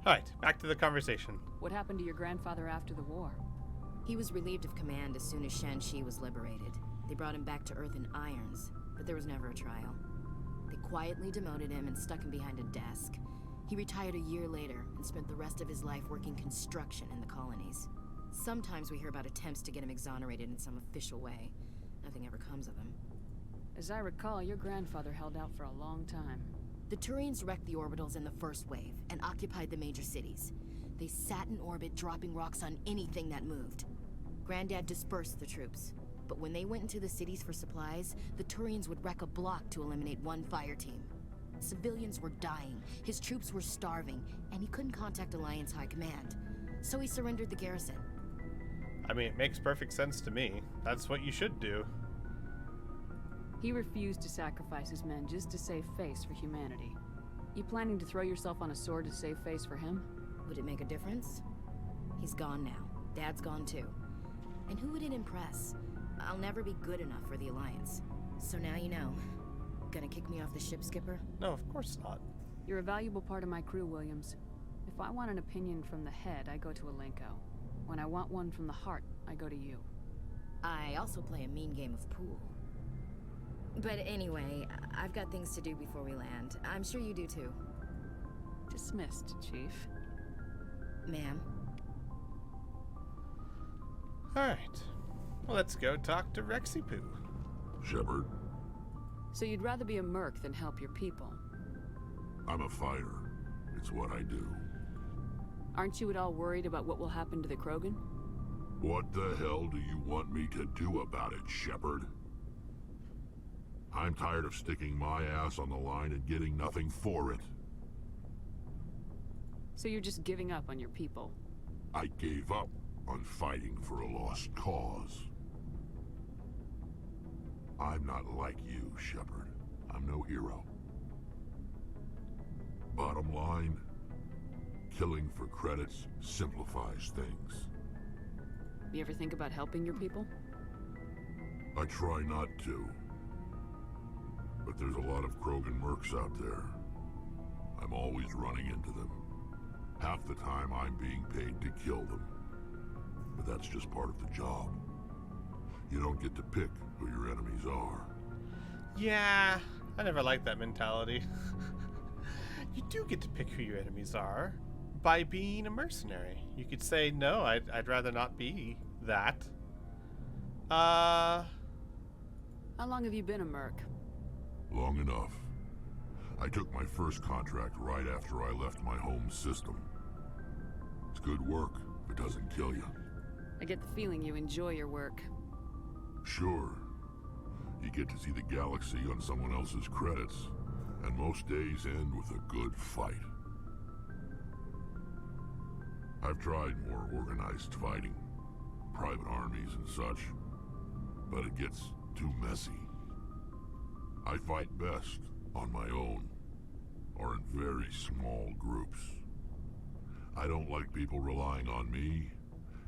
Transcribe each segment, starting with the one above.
Alright, back to the conversation. What happened to your grandfather after the war? He was relieved of command as soon as Shanxi was liberated. They brought him back to Earth in irons, but there was never a trial. They quietly demoted him and stuck him behind a desk. He retired a year later and spent the rest of his life working construction in the colonies. Sometimes we hear about attempts to get him exonerated in some official way. Nothing ever comes of him. As I recall, your grandfather held out for a long time. The Turians wrecked the orbitals in the first wave and occupied the major cities. They sat in orbit, dropping rocks on anything that moved. Granddad dispersed the troops, but when they went into the cities for supplies, the Turians would wreck a block to eliminate one fire team. Civilians were dying, his troops were starving, and he couldn't contact Alliance High Command. So he surrendered the garrison. I mean, it makes perfect sense to me. That's what you should do. He refused to sacrifice his men just to save face for humanity. You planning to throw yourself on a sword to save face for him? Would it make a difference? He's gone now. Dad's gone too. And who would it impress? I'll never be good enough for the Alliance. So now you know. Gonna kick me off the ship, Skipper? No, of course not. You're a valuable part of my crew, Williams. If I want an opinion from the head, I go to Alenko. When I want one from the heart, I go to you. I also play a mean game of pool. But anyway, I've got things to do before we land. I'm sure you do too. Dismissed, Chief. Ma'am. Alright. Well, let's go talk to Rexy Poo. Shepard, So you'd rather be a merc than help your people? I'm a fighter. It's what I do. Aren't you at all worried about what will happen to the Krogan? What the hell do you want me to do about it, Shepard? I'm tired of sticking my ass on the line and getting nothing for it. So you're just giving up on your people? I gave up on fighting for a lost cause. I'm not like you, Shepard. I'm no hero. Bottom line, killing for credits simplifies things. You ever think about helping your people? I try not to. But there's a lot of Krogan mercs out there. I'm always running into them. Half the time I'm being paid to kill them. But that's just part of the job. You don't get to pick who your enemies are. Yeah, I never liked that mentality. You do get to pick who your enemies are by being a mercenary. You could say, no, I'd rather not be that. How long have you been a merc? Long enough. I took my first contract right after I left my home system. It's good work if it doesn't kill you. I get the feeling you enjoy your work. Sure. You get to see the galaxy on someone else's credits, and most days end with a good fight. I've tried more organized fighting, private armies and such, but it gets too messy. I fight best on my own, or in very small groups. I don't like people relying on me,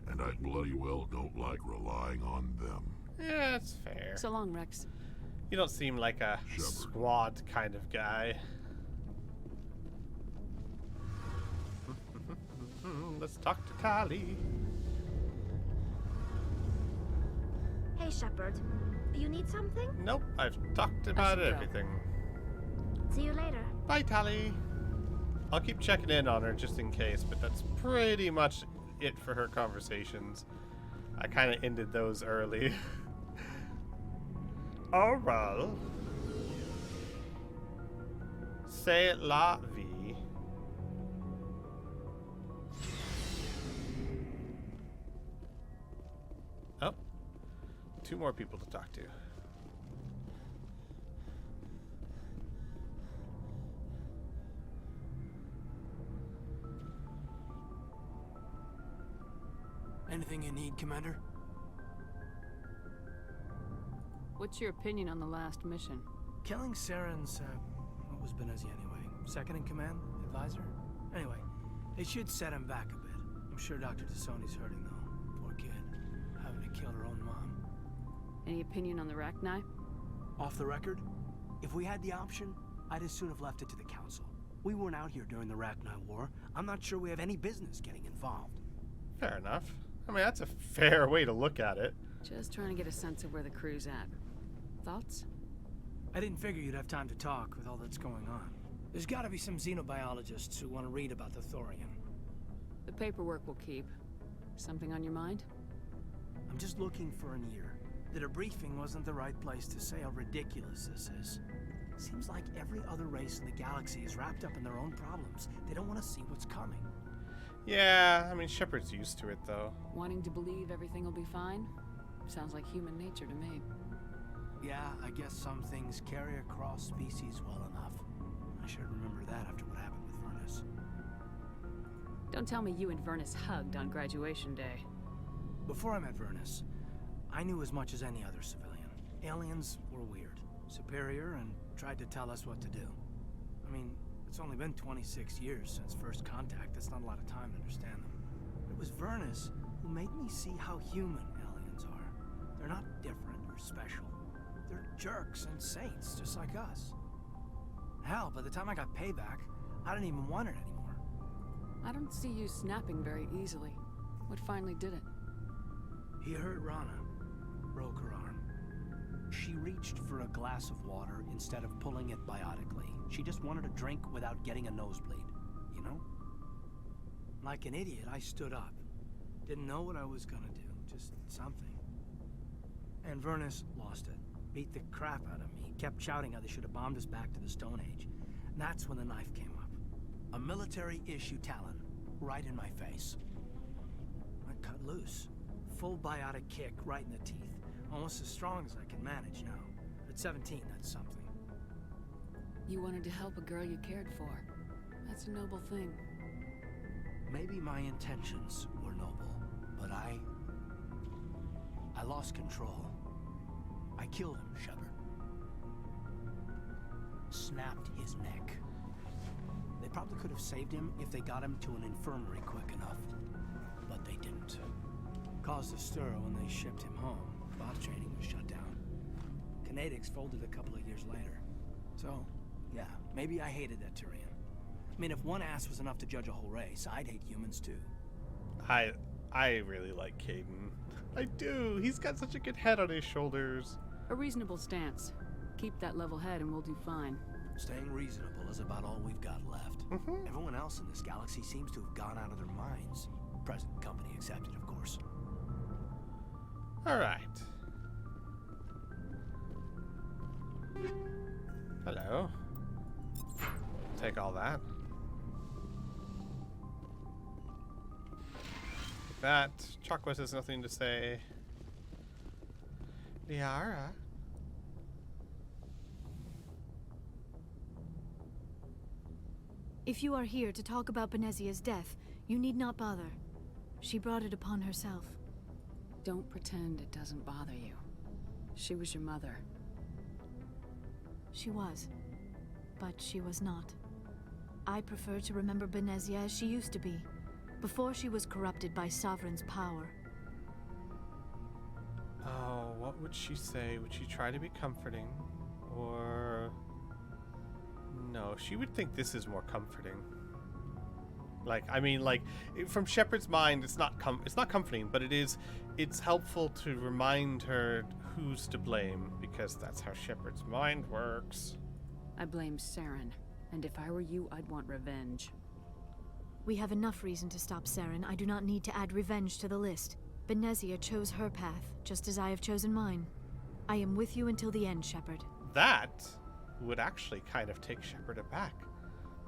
and I bloody well don't like relying on them. Yeah, that's fair. So long, Rex. You don't seem like a Shepard. squad kind of guy. Let's talk to Tali. Hey, Shepard. You need something? Nope, I've talked about should go. everything. See you later. Bye, Tali. I'll keep checking in on her just in case, but that's pretty much it for her conversations. I kind of ended those early. Oh well. C'est la vie. Oh. 2 more people to talk to. Anything you need, Commander? What's your opinion on the last mission? Killing Saren's, what was Benezi anyway? Second in command? Advisor? Anyway, they should set him back a bit. I'm sure Dr. Tassoni's hurting, though. Poor kid. Having to kill her own mom. Any opinion on the Rachni? Off the record, if we had the option, I'd as soon have left it to the Council. We weren't out here during the Rachni War. I'm not sure we have any business getting involved. Fair enough. I mean, that's a fair way to look at it. Just trying to get a sense of where the crew's at. Thoughts? I didn't figure you'd have time to talk with all that's going on. There's gotta be some xenobiologists who want to read about the Thorian. The paperwork will keep. Something on your mind? I'm just looking for an ear. The debriefing wasn't the right place to say how ridiculous this is. Seems like every other race in the galaxy is wrapped up in their own problems. They don't want to see what's coming. Yeah, I mean, Shepard's used to it, though. Wanting to believe everything will be fine? Sounds like human nature to me. Yeah, I guess some things carry across species well enough. I should remember that after what happened with Vernus. Don't tell me you and Vernus hugged on graduation day. Before I met Vernus, I knew as much as any other civilian. Aliens were weird, superior, and tried to tell us what to do. I mean, it's only been 26 years since first contact. That's not a lot of time to understand them. But it was Vernus who made me see how human aliens are. They're not different or special. They're jerks and saints, just like us. Hell, by the time I got payback, I didn't even want it anymore. I don't see you snapping very easily. What finally did it? He hurt Rana, broke her arm. She reached for a glass of water instead of pulling it biotically. She just wanted a drink without getting a nosebleed, you know? Like an idiot, I stood up. Didn't know what I was gonna do, just something. And Vernus lost it. Beat the crap out of me. Kept shouting how they should have bombed us back to the Stone Age. And that's when the knife came up. A military-issue talon, right in my face. I cut loose. Full biotic kick right in the teeth. Almost as strong as I can manage now. At 17, that's something. You wanted to help a girl you cared for. That's a noble thing. Maybe my intentions were noble, but I lost control. I killed him, Shepard. Snapped his neck. They probably could have saved him if they got him to an infirmary quick enough. But they didn't. Caused a stir when they shipped him home. Bot training was shut down. Kinetics folded a couple of years later. So, yeah, maybe I hated that Tyrian. I mean, if one ass was enough to judge a whole race, I'd hate humans too. I really like Caden. I do. He's got such a good head on his shoulders. A reasonable stance. Keep that level head and we'll do fine. Staying reasonable is about all we've got left. Everyone else in this galaxy seems to have gone out of their minds. Present company accepted, of course. All right. Hello. Take all that. Take that. Chakwas has nothing to say. Liara. If you are here to talk about Benezia's death, you need not bother. She brought it upon herself. Don't pretend it doesn't bother you. She was your mother. She was. But she was not. I prefer to remember Benezia as she used to be, before she was corrupted by Sovereign's power. Oh, what would she say? Would she try to be comforting? Or... No, she would think this is more comforting. Like, I mean, like, from Shepard's mind, it's not comforting, but it's helpful to remind her who's to blame, because that's how Shepard's mind works. I blame Saren, and if I were you, I'd want revenge. We have enough reason to stop Saren. I do not need to add revenge to the list. Benezia chose her path, just as I have chosen mine. I am with you until the end, Shepard. That would actually kind of take Shepard aback.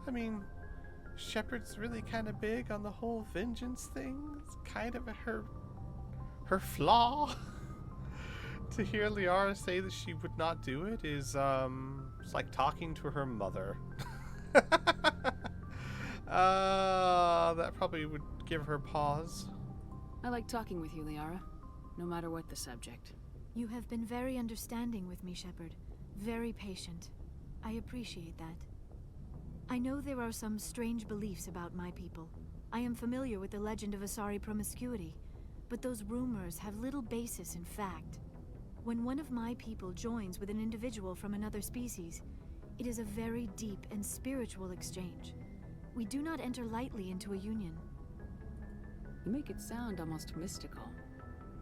I mean, Shepard's really kind of big on the whole vengeance thing. It's kind of her flaw. To hear Liara say that she would not do it is it's like talking to her mother. That probably would give her pause. I like talking with you, Liara, no matter what the subject. You have been very understanding with me, Shepard. Very patient. I appreciate that. I know there are some strange beliefs about my people. I am familiar with the legend of Asari promiscuity, but those rumors have little basis in fact. When one of my people joins with an individual from another species, It is a very deep and spiritual exchange. We do not enter lightly into a union. You make it sound almost mystical.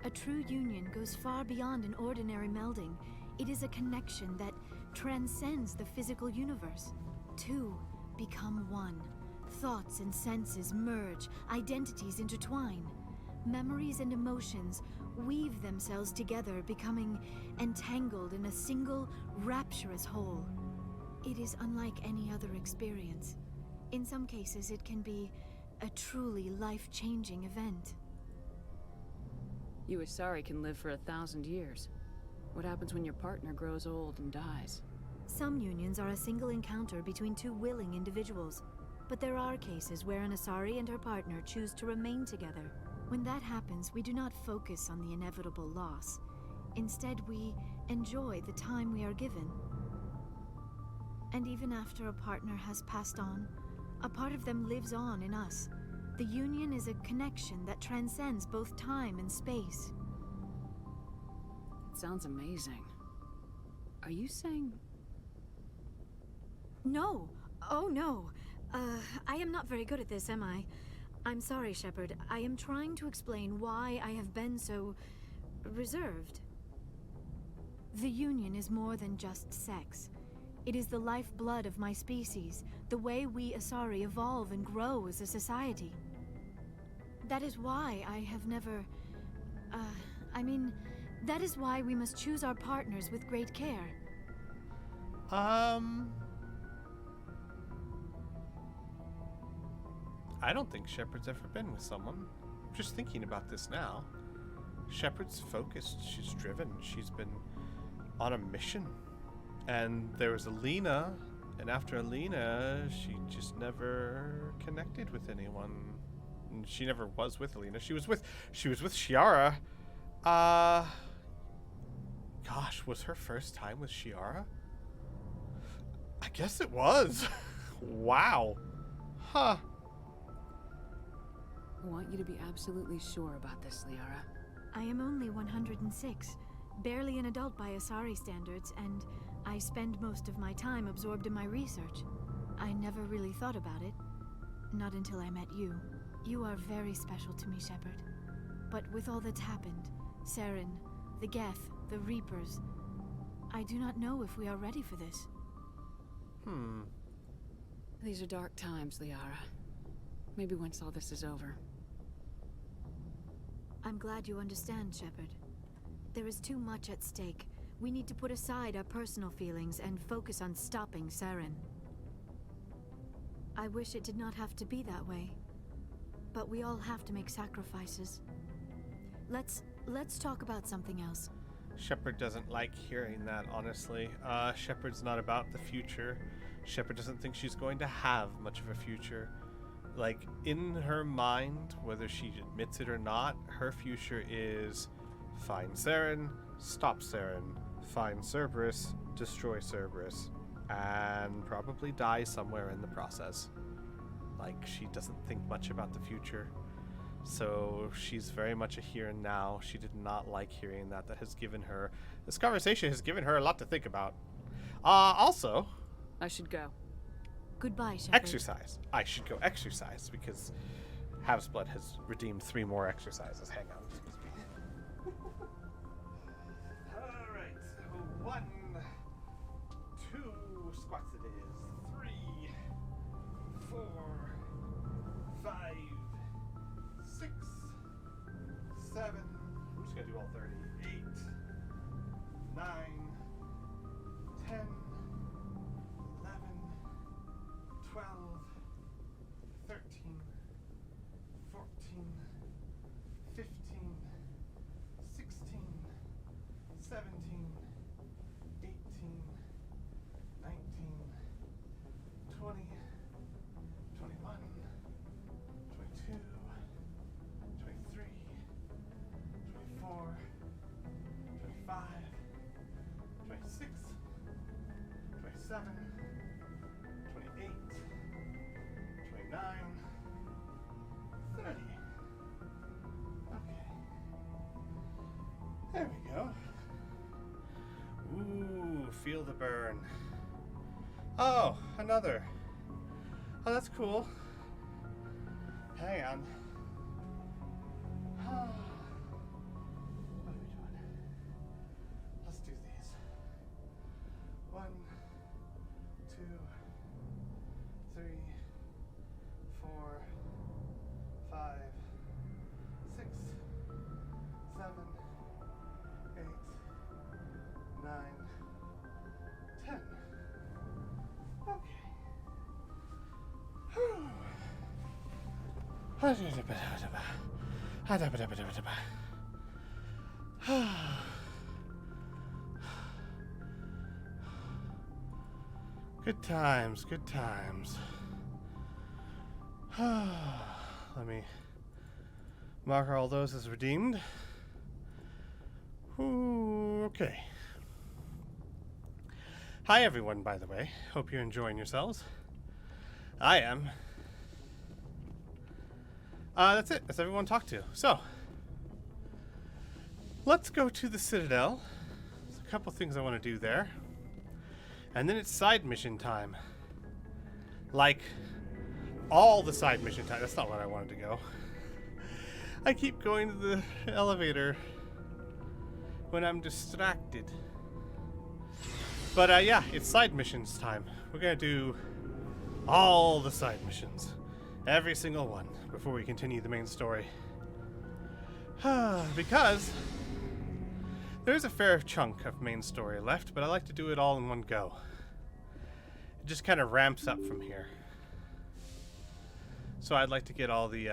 A true union goes far beyond an ordinary melding. It is a connection that transcends the physical universe. Two become one. Thoughts and senses merge, identities intertwine. Memories and emotions weave themselves together, becoming entangled in a single, rapturous whole. It is unlike any other experience. In some cases, it can be a truly life-changing event. You Asari can live for 1,000 years. What happens when your partner grows old and dies? Some unions are a single encounter between two willing individuals, but there are cases where an Asari and her partner choose to remain together. When that happens, we do not focus on the inevitable loss. Instead, we enjoy the time we are given. And even after a partner has passed on, a part of them lives on in us. The union is a connection that transcends both time and space. It sounds amazing. Are you saying... No! Oh no! I am not very good at this, am I? I'm sorry, Shepard. I am trying to explain why I have been so... reserved. The union is more than just sex. It is the lifeblood of my species, the way we Asari evolve and grow as a society. That is why I have never... that is why we must choose our partners with great care. I don't think Shepard's ever been with someone. I'm just thinking about this now. Shepard's focused, she's driven, she's been on a mission. And there was Alina, and after Alina, she just never connected with anyone. And she never was with Alina. She was with Shiara. Gosh, was her first time with Shiara? I guess it was. Wow. Huh. I want you to be absolutely sure about this, Liara. I am only 106, barely an adult by Asari standards, and I spend most of my time absorbed in my research. I never really thought about it. Not until I met you. You are very special to me, Shepard. But with all that's happened, Saren, the Geth, the Reapers, I do not know if we are ready for this. These are dark times, Liara. Maybe once all this is over. I'm glad you understand, Shepard. There is too much at stake. We need to put aside our personal feelings and focus on stopping Saren. I wish it did not have to be that way. But we all have to make sacrifices. Let's talk about something else. Shepard doesn't like hearing that, honestly. Shepard's not about the future. Shepard doesn't think she's going to have much of a future. Like, in her mind, whether she admits it or not, her future is find Saren, stop Saren, find Cerberus, destroy Cerberus, and probably die somewhere in the process. Like, she doesn't think much about the future. So she's very much a here and now. She did not like hearing that. That has given her... This conversation has given her a lot to think about. Also... I should go. Goodbye, Shepard. Exercise. I should go exercise because Havsblood has redeemed 3 more exercises. Hang on. Excuse me. Alright. 1, 2 squats it is. 3, 4, 5, 6, 7. We're just gonna do all 30. 8, 9, 10, 11, 12, 13, 14, 15, 16, 17, 18, 19, 20, 21, 22, 23, 24, 25, 26, 27, 28, 29, 30. Okay. There we go. Ooh, feel the burn. Oh, another. Oh, that's cool. Hang on. What are we doing? Let's do these. 1, 2, 3, 4, 5, 6, 7, 8, 9, 10. Good times, good times. Let me mark all those as redeemed. Okay. Hi everyone, by the way. Hope you're enjoying yourselves. I am. That's it. That's everyone to talk to. So, let's go to the Citadel. There's a couple things I want to do there. And then it's side mission time. Like, all the side mission time. That's not where I wanted to go. I keep going to the elevator when I'm distracted. But yeah, it's side missions time. We're gonna do all the side missions. Every single one before we continue the main story. Because there's a fair chunk of main story left, but I like to do it all in one go. It just kind of ramps up from here. So I'd like to get all the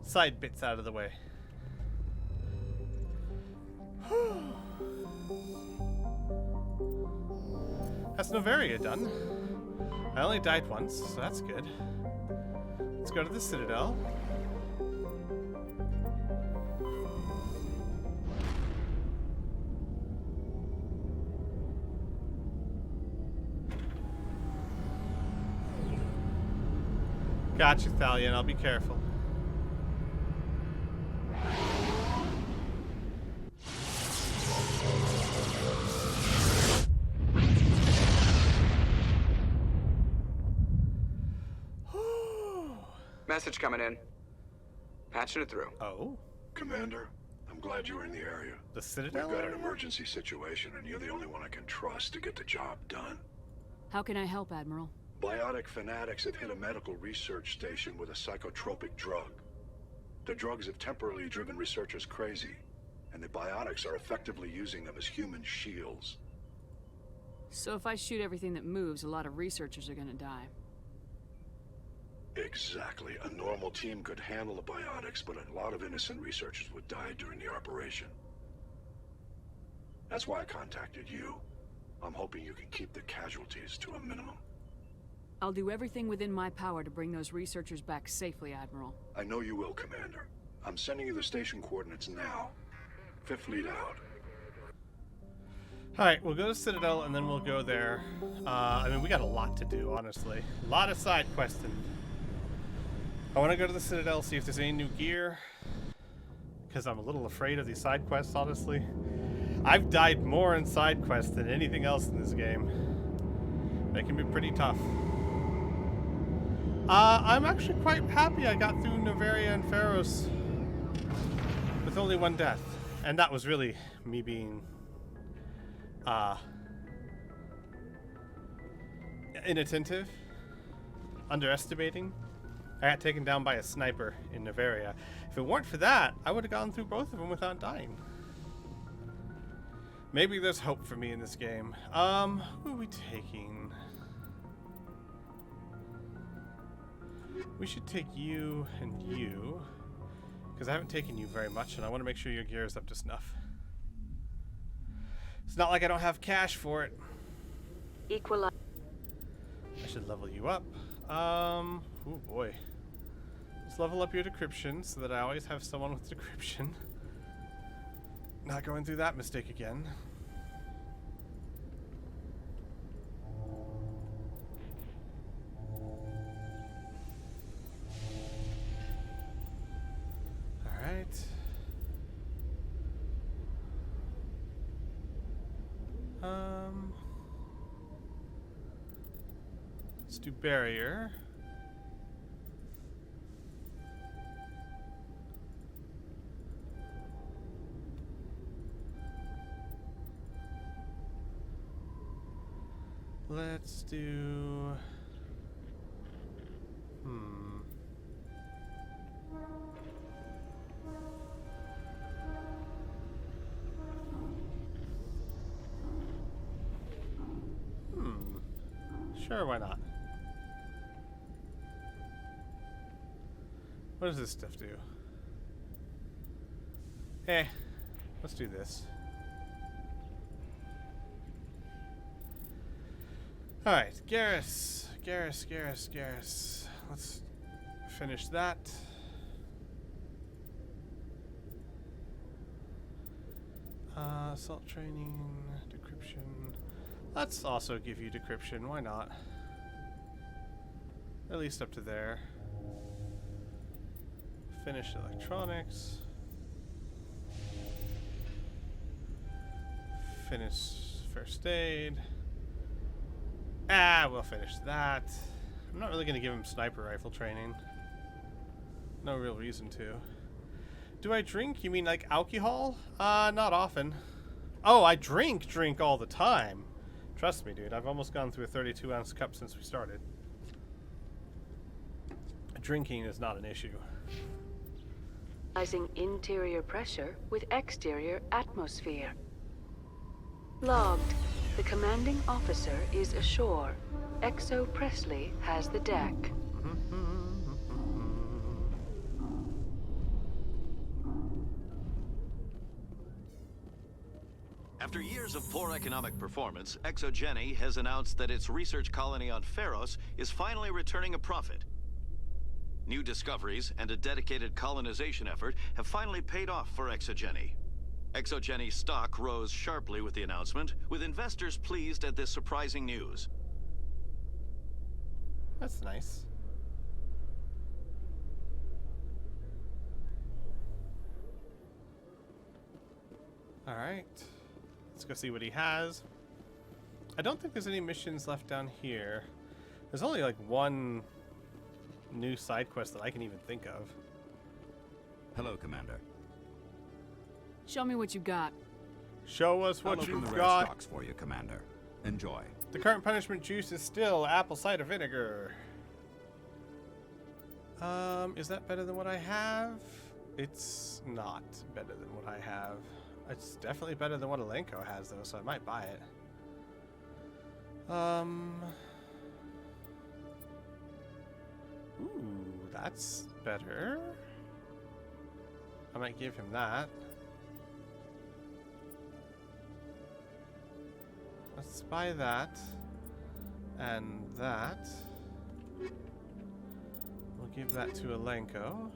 side bits out of the way. That's Novaria done. I only died once, so that's good. Let's go to the Citadel. Gotcha, Thalion. I'll be careful. Message coming in. Patching it through. Oh? Commander, I'm glad you were in the area. The Citadel? We've got an emergency situation, and you're the only one I can trust to get the job done. How can I help, Admiral? Biotic fanatics have hit a medical research station with a psychotropic drug. The drugs have temporarily driven researchers crazy, and the biotics are effectively using them as human shields. So if I shoot everything that moves, a lot of researchers are gonna die. Exactly. A normal team could handle the biotics, but a lot of innocent researchers would die during the operation. That's why I contacted you. I'm hoping you can keep the casualties to a minimum. I'll do everything within my power to bring those researchers back safely, Admiral. I know you will, Commander. I'm sending you the station coordinates now. Fifth Fleet out. Alright, we'll go to Citadel and then we'll go there. I mean, we got a lot to do, honestly. A lot of side questing. I want to go to the Citadel, see if there's any new gear. Because I'm a little afraid of these side quests, honestly. I've died more in side quests than anything else in this game. They can be pretty tough. I'm actually quite happy I got through Novaria and Pharos with only one death. And that was really me being inattentive, underestimating. I got taken down by a sniper in Novaria. If it weren't for that, I would have gone through both of them without dying. Maybe there's hope for me in this game. Who are we taking? We should take you and you, because I haven't taken you very much, and I want to make sure your gear is up to snuff. It's not like I don't have cash for it. Equalize. I should level you up. Oh boy. Let's level up your decryption so that I always have someone with decryption. Not going through that mistake again. Alright. Let's do barrier. Let's do... Sure, why not? What does this stuff do? Hey, let's do this. Alright, Garrus. Let's finish that. Assault training, decryption. Let's also give you decryption, why not? At least up to there. Finish electronics. Finish first aid. We'll finish that. I'm not really going to give him sniper rifle training. No real reason to. Do I drink? You mean like alcohol? Not often. Oh, I drink all the time. Trust me, dude. I've almost gone through a 32-ounce cup since we started. Drinking is not an issue. Rising interior pressure with exterior atmosphere. Logged. The commanding officer is ashore. Exo Presley has the deck. After years of poor economic performance, ExoGeni has announced that its research colony on Pharos is finally returning a profit. New discoveries and a dedicated colonization effort have finally paid off for ExoGeni. ExoGeni stock rose sharply with the announcement, with investors pleased at this surprising news. That's nice. All right. Let's go see what he has. I don't think there's any missions left down here. There's only like one new side quest that I can even think of. Hello, Commander. Show me what you got. Show us what I'll open you've the rare got. stocks for you, Commander. Enjoy. The current punishment juice is still apple cider vinegar. Is that better than what I have? It's not better than what I have. It's definitely better than what Alenko has, though, so I might buy it. Ooh, that's better. I might give him that. Let's buy that. And that. We'll give that to Alenko.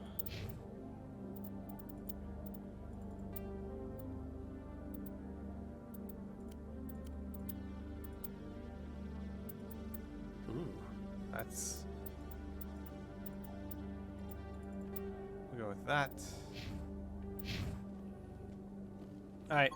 Ooh, that's... We'll go with that. Alright.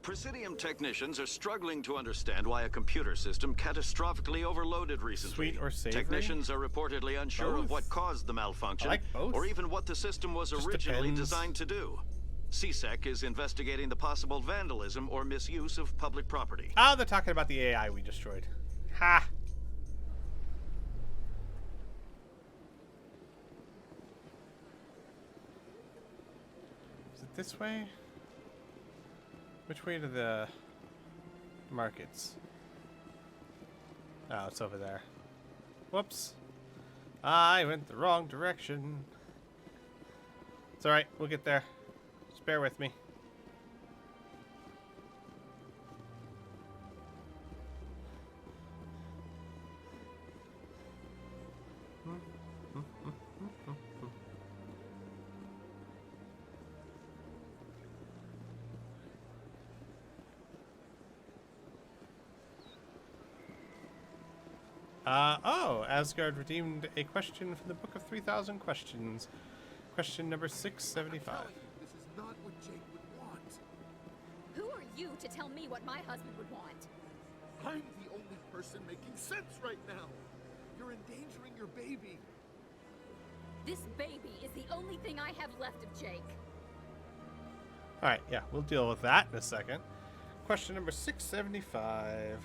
Presidium technicians are struggling to understand why a computer system catastrophically overloaded recently. Sweet or savory? Technicians are reportedly unsure Both? of what caused the malfunction, I like both. or even what the system was Just originally depends. designed to do. CSEC is investigating the possible vandalism or misuse of public property. Oh, they're talking about the AI we destroyed. Ha! Is it this way? Which way to the markets? Oh, it's over there. Whoops. I went the wrong direction. It's alright, we'll get there. Just bear with me. Oh, Asgard redeemed a question from the Book of 3,000 Questions. Question number 675. This is not what Jake would want. Who are you to tell me what my husband would want? I'm the only person making sense right now. You're endangering your baby. This baby is the only thing I have left of Jake. Alright, yeah, we'll deal with that in a second. Question number 675.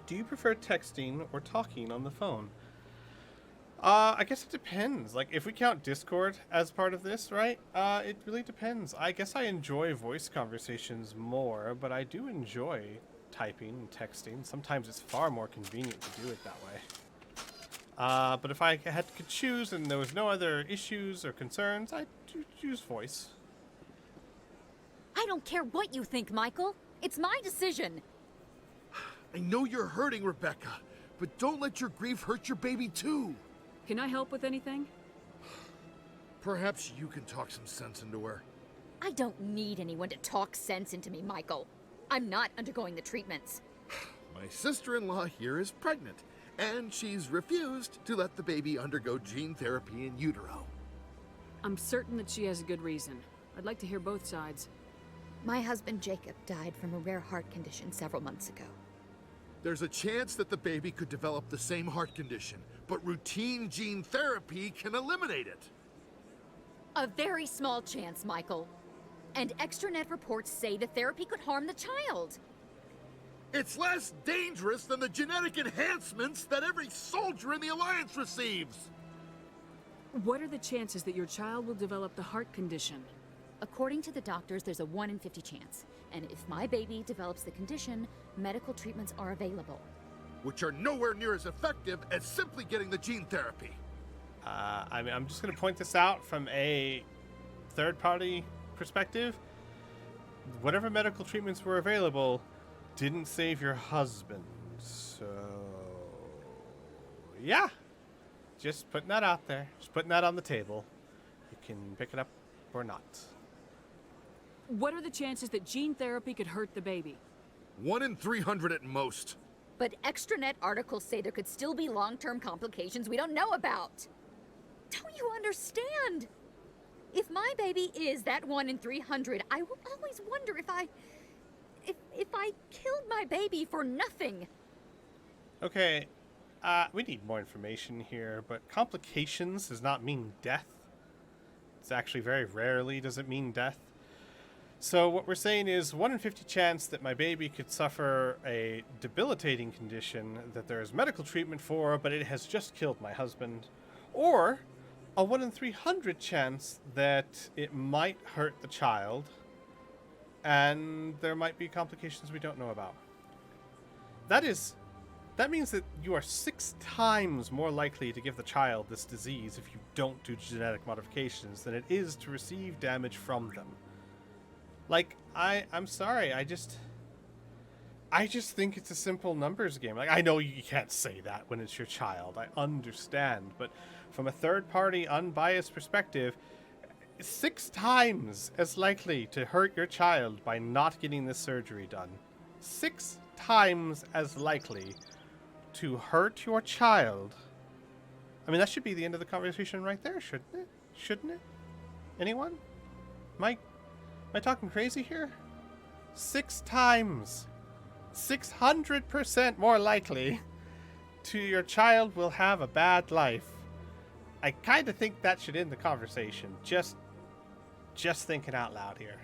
Do you prefer texting or talking on the phone? I guess it depends. Like, if we count Discord as part of this, right? It really depends. I guess I enjoy voice conversations more, but I do enjoy typing and texting. Sometimes it's far more convenient to do it that way. But if I could choose and there was no other issues or concerns, I'd choose voice. I don't care what you think, Michael. It's my decision. I know you're hurting, Rebecca, but don't let your grief hurt your baby too. Can I help with anything? Perhaps you can talk some sense into her. I don't need anyone to talk sense into me, Michael. I'm not undergoing the treatments. My sister-in-law here is pregnant, and she's refused to let the baby undergo gene therapy in utero. I'm certain that she has a good reason. I'd like to hear both sides. My husband Jacob died from a rare heart condition several months ago. There's a chance that the baby could develop the same heart condition, but routine gene therapy can eliminate it. A very small chance, Michael. And extranet reports say the therapy could harm the child. It's less dangerous than the genetic enhancements that every soldier in the Alliance receives. What are the chances that your child will develop the heart condition? According to the doctors, there's a 1 in 50 chance. And if my baby develops the condition, medical treatments are available. Which are nowhere near as effective as simply getting the gene therapy. I mean, I'm just going to point this out from a third-party perspective. Whatever medical treatments were available didn't save your husband. So, yeah. Just putting that out there. Just putting that on the table. You can pick it up or not. What are the chances that gene therapy could hurt the baby? 1 in 300 at most. But extranet articles say there could still be long-term complications we don't know about. Don't you understand? If my baby is that 1 in 300, I will always wonder if I killed my baby for nothing. Okay, we need more information here, but complications does not mean death. It's actually very rarely does it mean death. So what we're saying is 1 in 50 chance that my baby could suffer a debilitating condition that there is medical treatment for, but it has just killed my husband. Or a 1 in 300 chance that it might hurt the child and there might be complications we don't know about. That means that you are 6 times more likely to give the child this disease if you don't do genetic modifications than it is to receive damage from them. Like, I'm sorry, I just think it's a simple numbers game. Like, I know you can't say that when it's your child, I understand, but from a third-party, unbiased perspective, 6 times as likely to hurt your child by not getting this surgery done. 6 times as likely to hurt your child. I mean, that should be the end of the conversation right there, shouldn't it? Shouldn't it? Anyone? Am I talking crazy here? 6 times. 600% more likely to your child will have a bad life. I kind of think that should end the conversation. Just thinking out loud here.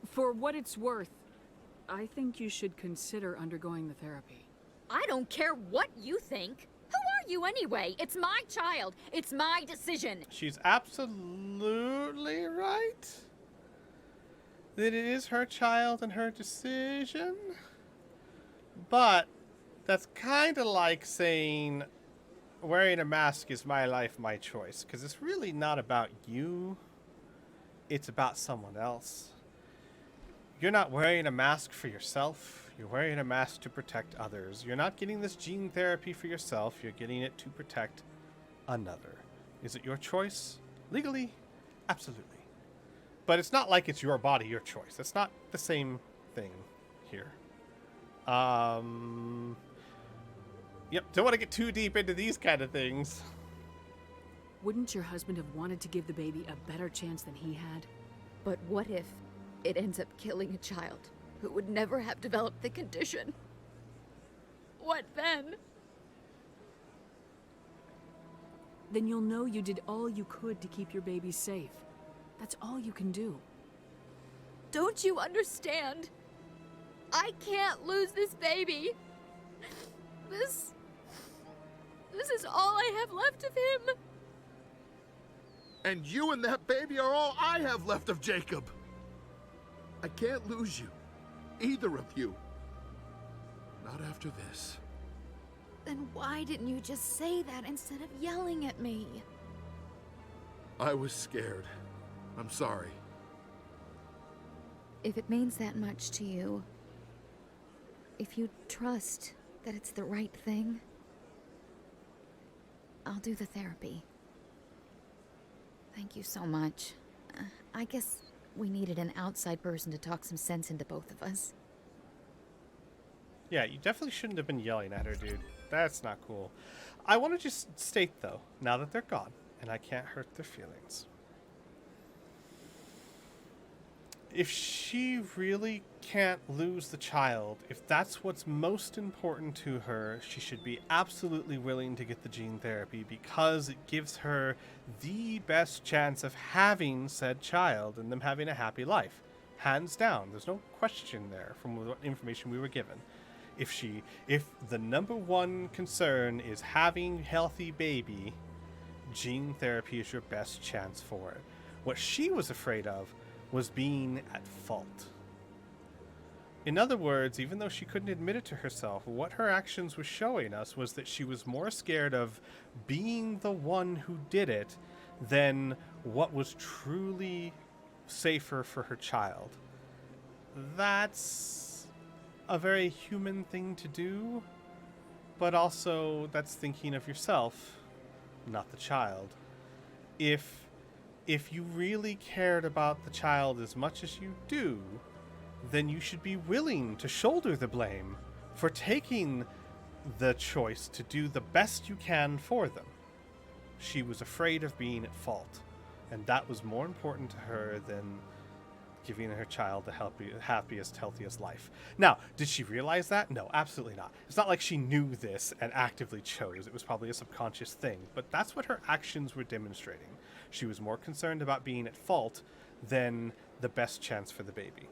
For what it's worth, I think you should consider undergoing the therapy. I don't care what you think. Who are you anyway? It's my child. It's my decision. She's absolutely right. That it is her child and her decision. But that's kind of like saying wearing a mask is my life, my choice. Because it's really not about you. It's about someone else. You're not wearing a mask for yourself. You're wearing a mask to protect others. You're not getting this gene therapy for yourself. You're getting it to protect another. Is it your choice? Legally, absolutely. But it's not like it's your body, your choice. It's not the same thing here. Yep, don't want to get too deep into these kind of things. Wouldn't your husband have wanted to give the baby a better chance than he had? But what if it ends up killing a child who would never have developed the condition? What then? Then you'll know you did all you could to keep your baby safe. That's all you can do. Don't you understand? I can't lose this baby. This is all I have left of him. And you and that baby are all I have left of Jacob. I can't lose you. Either of you. Not after this. Then why didn't you just say that instead of yelling at me? I was scared. I'm sorry. If it means that much to you, if you trust that it's the right thing, I'll do the therapy. Thank you so much. I guess we needed an outside person to talk some sense into both of us. Yeah, you definitely shouldn't have been yelling at her, dude. That's not cool. I want to just state, though, now that they're gone, and I can't hurt their feelings. If she really can't lose the child, if that's what's most important to her, she should be absolutely willing to get the gene therapy because it gives her the best chance of having said child and them having a happy life. Hands down. There's no question there from what information we were given. If the number one concern is having healthy baby, gene therapy is your best chance for it. What she was afraid of was being at fault. In other words, even though she couldn't admit it to herself, what her actions were showing us was that she was more scared of being the one who did it than what was truly safer for her child. That's a very human thing to do, but also that's thinking of yourself, not the child. If you really cared about the child as much as you do, then you should be willing to shoulder the blame for taking the choice to do the best you can for them. She was afraid of being at fault, and that was more important to her than giving her child the happiest, healthiest life. Now, did she realize that? No, absolutely not. It's not like she knew this and actively chose. It was probably a subconscious thing, but that's what her actions were demonstrating. She was more concerned about being at fault than the best chance for the baby.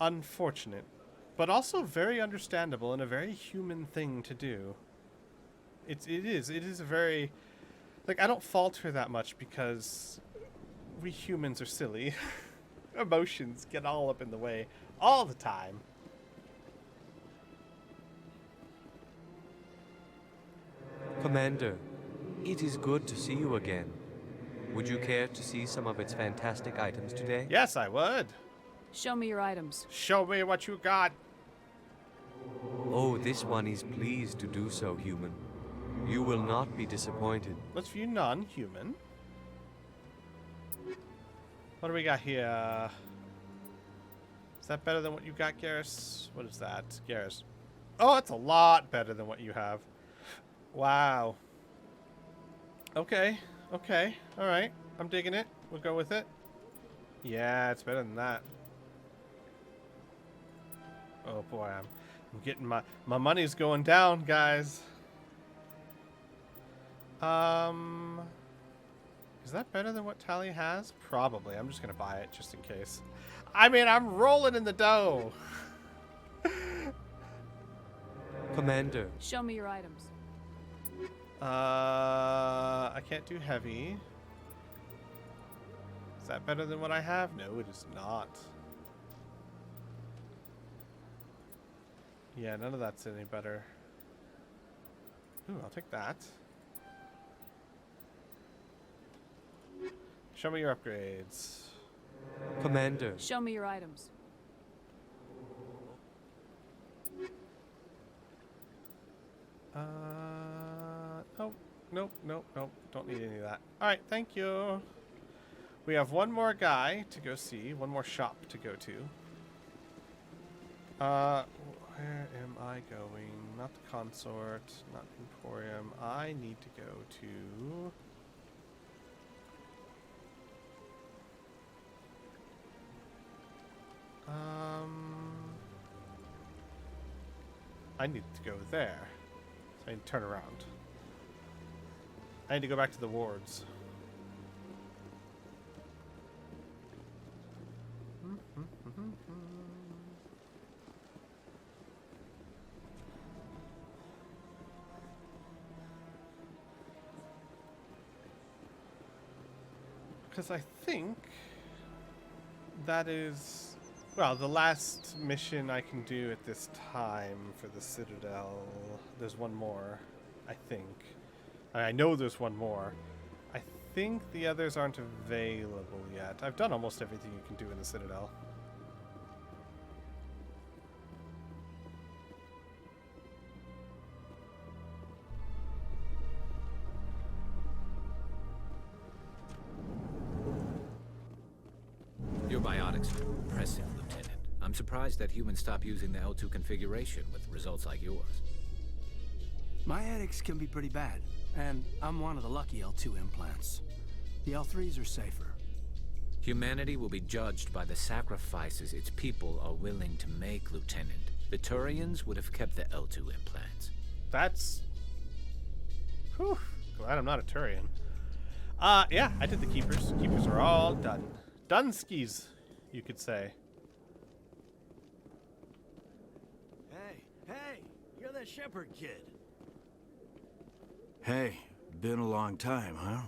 Unfortunate, but also very understandable and a very human thing to do. It is a very, like, I don't fault her that much because we humans are silly. Emotions get all up in the way all the time. Commander, it is good to see you again. Would you care to see some of its fantastic items today? Yes, I would. Show me your items. Show me what you got. Oh, this one is pleased to do so, human. You will not be disappointed. Let's view non-human. What do we got here? Is that better than what you got, Garrus? What is that, Garrus? Oh, it's a lot better than what you have. Wow. Okay. Okay. All right. I'm digging it. We'll go with it. Yeah, it's better than that. Oh boy, I'm getting my money's going down, guys. Is that better than what Tally has? Probably. I'm just gonna buy it just in case. I mean, I'm rolling in the dough. Commander. Show me your items. I can't do heavy. Is that better than what I have? No, it is not. Yeah, none of that's any better. Ooh, I'll take that. Show me your upgrades. Commander. Show me your items. Oh, nope, nope, nope. Don't need any of that. Alright, thank you. We have one more guy to go see. One more shop to go to. Where am I going? Not the consort, not Emporium. I need to go to... I need to go there. So I need to turn around. I need to go back to the wards. Because I think that is, well, the last mission I can do at this time for the Citadel. There's one more, I think. I know there's one more. I think the others aren't available yet. I've done almost everything you can do in the Citadel. Your biotics are impressive, Lieutenant. I'm surprised that humans stop using the L2 configuration with results like yours. My headaches can be pretty bad, and I'm one of the lucky L2 implants. The L3s are safer. Humanity will be judged by the sacrifices its people are willing to make, Lieutenant. The Turians would have kept the L2 implants. That's... Whew. Glad I'm not a Turian. Yeah, I did the Keepers. Keepers are all done. Dunskies, you could say. Hey, you're that Shepard kid. Hey, been a long time, huh?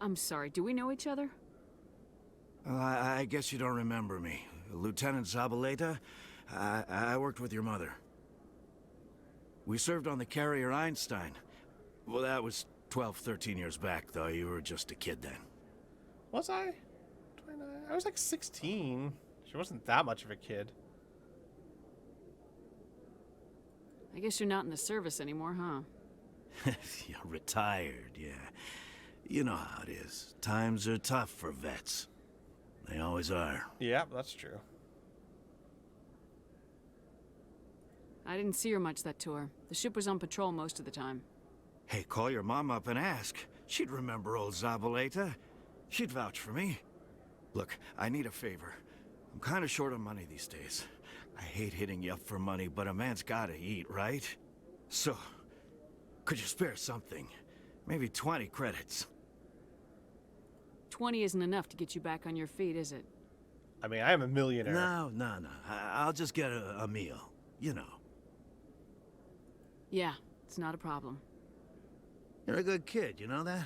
I'm sorry, do we know each other? Well, I guess you don't remember me. Lieutenant Zabaleta? I worked with your mother. We served on the carrier Einstein. Well, that was 12, 13 years back, though. You were just a kid then. Was I? 29? I was like 16. She wasn't that much of a kid. I guess you're not in the service anymore, huh? You're retired, yeah. You know how it is. Times are tough for vets. They always are. Yeah, that's true. I didn't see her much that tour. The ship was on patrol most of the time. Hey, call your mom up and ask. She'd remember old Zabaleta. She'd vouch for me. Look, I need a favor. I'm kind of short on money these days. I hate hitting you up for money, but a man's gotta eat, right? So, could you spare something? Maybe 20 credits. 20 isn't enough to get you back on your feet, is it? I mean, I am a millionaire. No. I'll just get a meal. You know. Yeah, it's not a problem. You're a good kid, you know that?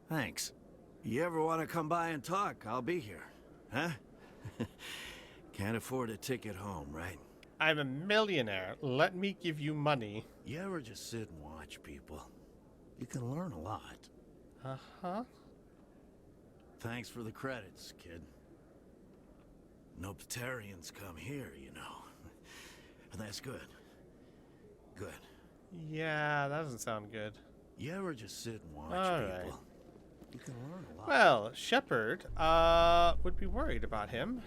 Thanks. You ever want to come by and talk, I'll be here. Huh? Can't afford a ticket home, right? I'm a millionaire. Let me give you money. You ever just sit and watch people? You can learn a lot. Uh-huh. Thanks for the credits, kid. No Batarians come here, you know. And that's good. Good. Yeah, that doesn't sound good. You ever just sit and watch All people? right. You can learn a lot. Well, Shepard would be worried about him.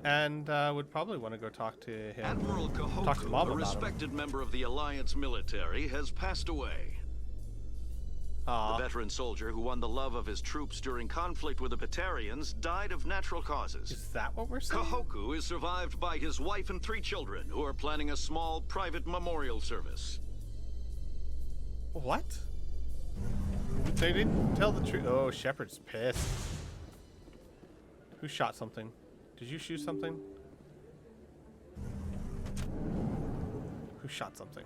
And would probably want to go talk to him. Admiral Talk to Mom Kahoku, a about respected member of the Alliance military, has passed away. Aww. The veteran soldier who won the love of his troops during conflict with the Batarians died of natural causes. Is that what we're saying? Kahoku is survived by his wife and 3 children, who are planning a small private memorial service. What? They didn't tell the truth. Oh, Shepard's pissed. Who shot something? Did you shoot something? Who shot something?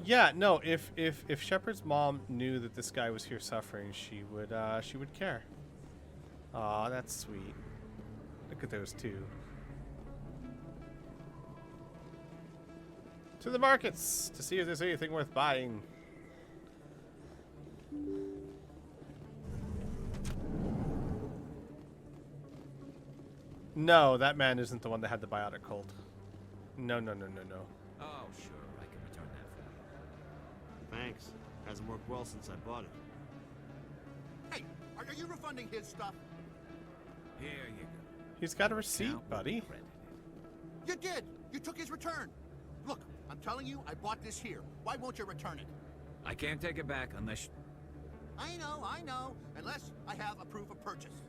Yeah, no, if Shepard's mom knew that this guy was here suffering, she would care. Aw, that's sweet. Look at those two. To the markets to see if there's anything worth buying. No, that man isn't the one that had the biotic cult. No. Oh, sure, I can return that for you. Thanks. Hasn't worked well since I bought it. Hey, are you refunding his stuff? Here you go. He's got a receipt, buddy. You did! You took his return! Look, I'm telling you, I bought this here. Why won't you return it? I can't take it back unless... I know. Unless I have a proof of purchase.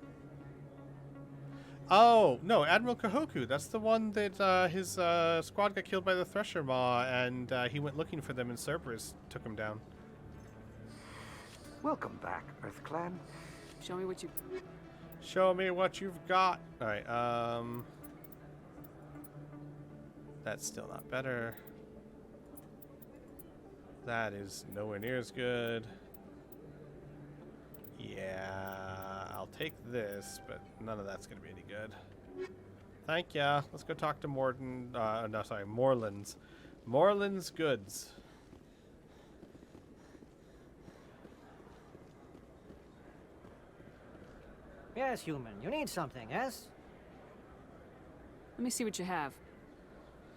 Oh, no, Admiral Kahoku. That's the one that his squad got killed by the Thresher Maw, and he went looking for them, and Cerberus took him down. Welcome back, Earth Clan. Show me what you... Show me what you've got. Alright, that's still not better. That is nowhere near as good. Yeah, I'll take this, but none of that's going to be any good. Thank ya. Let's go talk to Moreland's. Moreland's Goods. Yes, human. You need something, yes? Let me see what you have.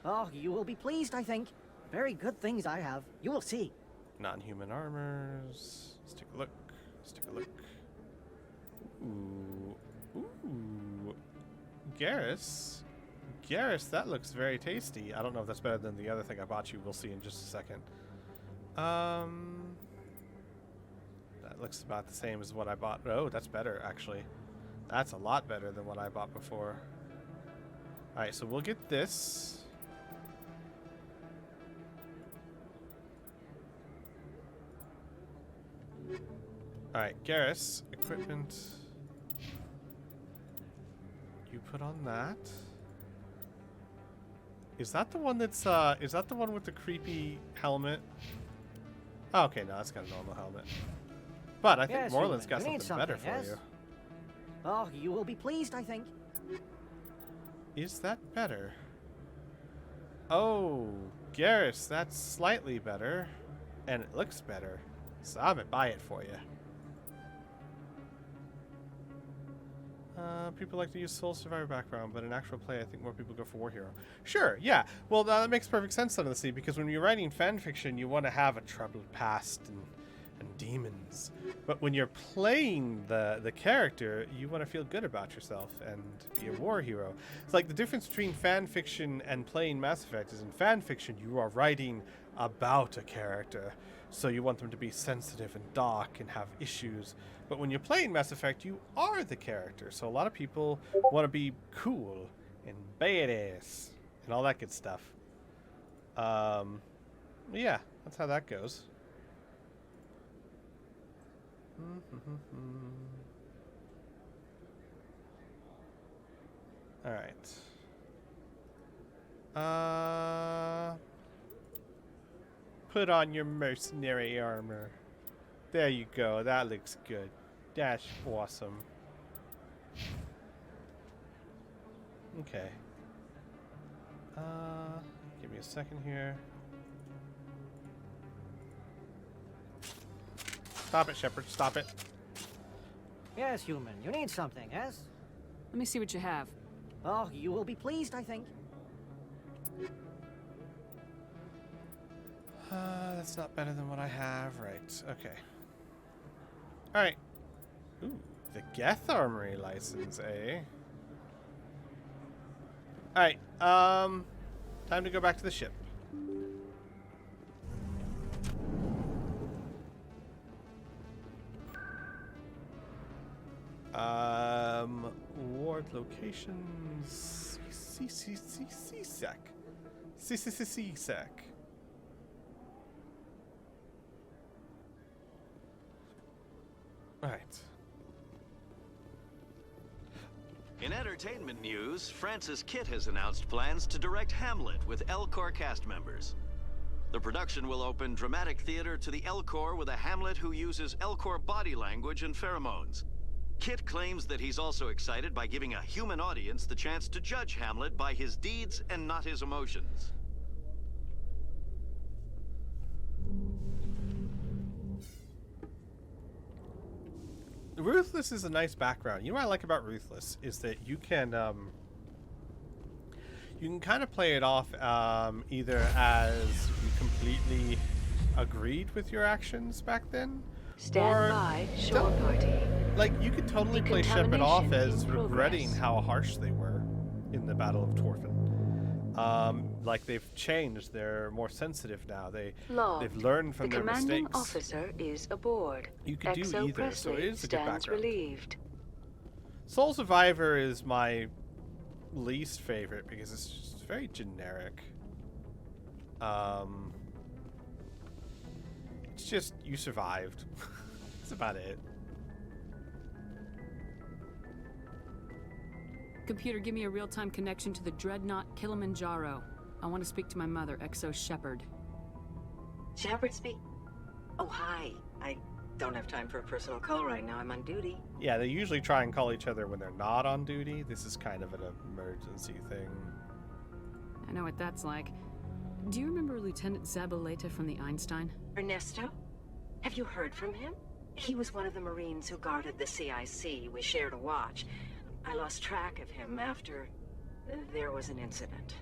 Oh, you will be pleased, I think. Very good things I have. You will see. Non-human armors. Let's take a look. Let's take a look. Ooh. Garrus. Garrus, that looks very tasty. I don't know if that's better than the other thing I bought you. We'll see in just a second. That looks about the same as what I bought. Oh, that's better, actually. That's a lot better than what I bought before. Alright, so we'll get this. Alright, Garrus, equipment. You put on that. Is that the one that's, is that the one with the creepy helmet? Oh, okay, no, that's got a normal helmet. But I think Yes, Moreland's human. got You need something better something, for yes? you. Oh, you will be pleased, I think. Is that better? Oh, Garrus, that's slightly better. And it looks better. So I'm gonna buy it for you. People like to use Soul Survivor background, but in actual play, I think more people go for War Hero. Sure, yeah. Well, that makes perfect sense, honestly, because when you're writing fan fiction, you want to have a troubled past and demons. But when you're playing the character, you want to feel good about yourself and be a war hero. It's like the difference between fan fiction and playing Mass Effect is in fan fiction, you are writing about a character. So you want them to be sensitive and dark and have issues. But when you're playing Mass Effect, you are the character. So a lot of people want to be cool and badass and all that good stuff. Yeah, that's how that goes. All right. Put on your mercenary armor. There you go. That looks good. That's awesome. Okay. Give me a second here. Stop it, Shepard. Stop it. Yes, human. You need something, yes? Let me see what you have. Oh, you will be pleased, I think. That's not better than what I have. Right. Okay. Alright. Ooh, the Geth Armory license, eh? Alright, time to go back to the ship. Ward locations. CSEC. CSEC. Alright. In entertainment news, Francis Kitt has announced plans to direct Hamlet with L-Corps cast members. The production will open dramatic theater to the L-Corps with a Hamlet who uses L-Corps body language and pheromones. Kitt claims that he's also excited by giving a human audience the chance to judge Hamlet by his deeds and not his emotions. Ruthless is a nice background. You know what I like about Ruthless is that you can You can kind of play it off either as you completely agreed with your actions back then, Stand by, shore party. like you could totally play Shepard off as regretting how harsh they were in the Battle of Torfin. Like they've changed; they're more sensitive now. They've learned from their mistakes. The commanding officer is aboard. You could do XO either, Presley so it is a good stands background. relieved. Soul Survivor is my least favorite because it's just very generic. It's just you survived. That's about it. Computer, give me a real-time connection to the Dreadnought Kilimanjaro. I want to speak to my mother, XO Shepard. Shepard speak. Oh, hi. I don't have time for a personal call right now. I'm on duty. Yeah, they usually try and call each other when they're not on duty. This is kind of an emergency thing. I know what that's like. Do you remember Lieutenant Zabaleta from the Einstein? Ernesto? Have you heard from him? He was one of the Marines who guarded the CIC. We shared a watch. I lost track of him after there was an incident.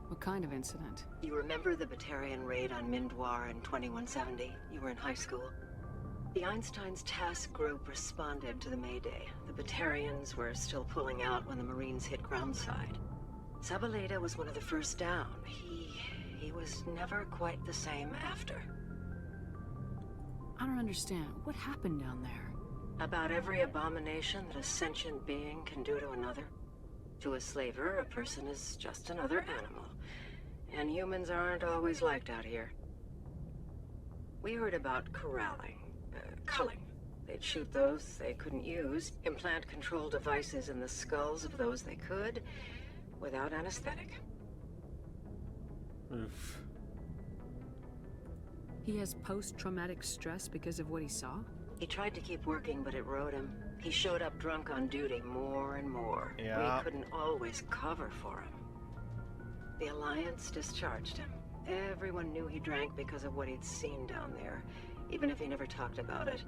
What kind of incident? You remember the Batarian raid on Mindwar in 2170? You were in high school. The Einstein's task group responded to the Mayday. The Batarians were still pulling out when the Marines hit groundside. Zabaleta was one of the first down. He was never quite the same after. I don't understand. What happened down there? About every abomination that a sentient being can do to another. To a slaver, a person is just another animal. And humans aren't always liked out here. We heard about corralling, culling. They'd shoot those they couldn't use, implant control devices in the skulls of those they could, without anesthetic. Oof. He has post-traumatic stress because of what he saw? He tried to keep working, but it rode him. He showed up drunk on duty more and more. Yeah. We couldn't always cover for him. The Alliance discharged him. Everyone knew he drank because of what he'd seen down there, even if he never talked about it.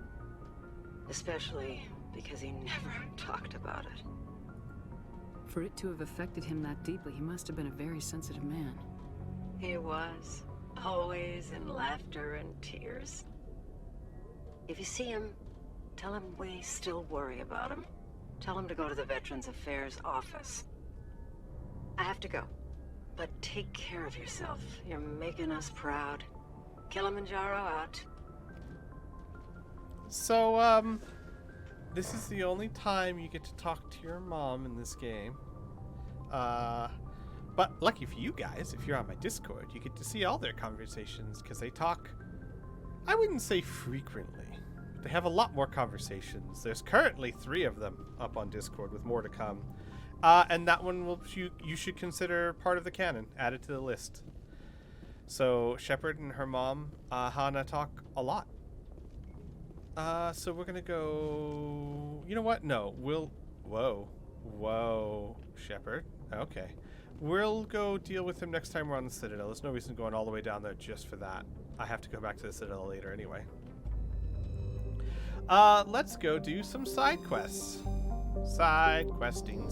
Especially because he never talked about it. For it to have affected him that deeply, he must have been a very sensitive man. He was. Always in laughter and tears. If you see him, tell him we still worry about him. Tell him to go to the Veterans Affairs office. I have to go. But take care of yourself. You're making us proud. Kilimanjaro out. So, this is the only time you get to talk to your mom in this game. But lucky for you guys, if you're on my Discord, you get to see all their conversations, because they talk, I wouldn't say frequently, but they have a lot more conversations. There's currently 3 of them up on Discord, with more to come. And that one you should consider part of the canon, added to the list. So Shepard and her mom, Hannah, talk a lot. So we're gonna go, you know what? No, whoa, Shepard. Okay. We'll go deal with him next time we're on the Citadel. There's no reason going all the way down there just for that. I have to go back to the Citadel later anyway. Let's go do some side quests. Side questing.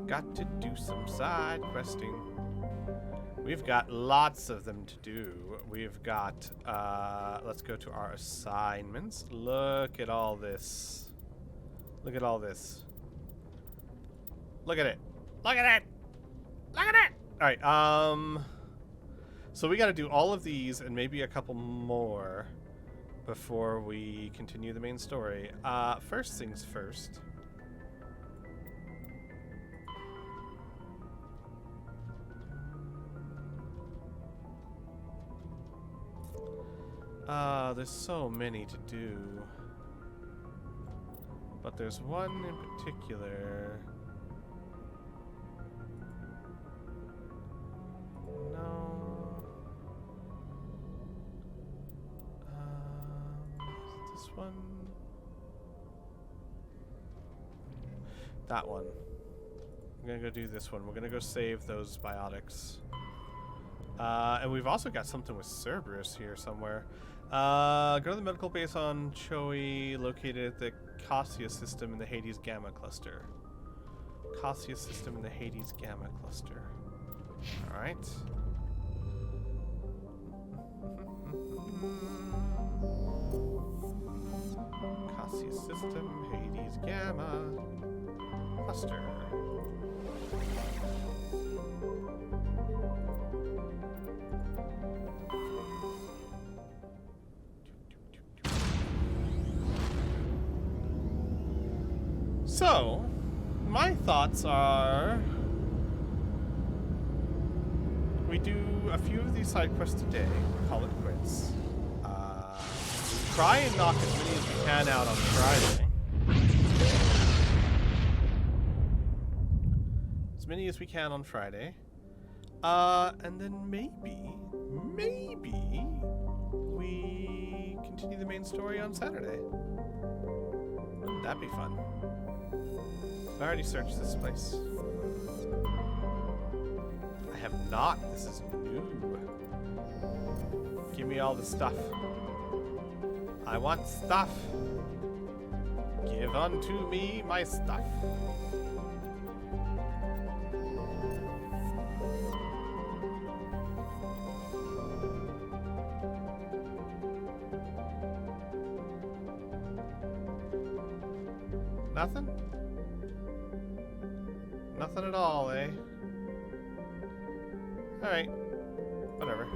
Got to do some side questing. We've got lots of them to do. We've got, let's go to our assignments. Look at all this. Look at all this. Look at it. Look at it! Look at it! Alright, so we gotta do all of these and maybe a couple more before we continue the main story. First things first. There's so many to do. But there's one in particular. No. This one. That one. I'm gonna go do this one. We're gonna go save those biotics. And we've also got something with Cerberus here somewhere. Go to the medical base on Choi, located at the Cassia system in the Hades Gamma cluster. Cassia system in the Hades Gamma cluster. Alright. Cassia system, Hades Gamma cluster. So, my thoughts are we do a few of these side quests today, call it quits. Try and knock as many as we can out on Friday. As many as we can on Friday. And then maybe we continue the main story on Saturday. Wouldn't that be fun? I already searched this place. I have not. This is new. Give me all the stuff. I want stuff. Give unto me my stuff. Nothing? Nothing at all, eh? Alright. Whatever.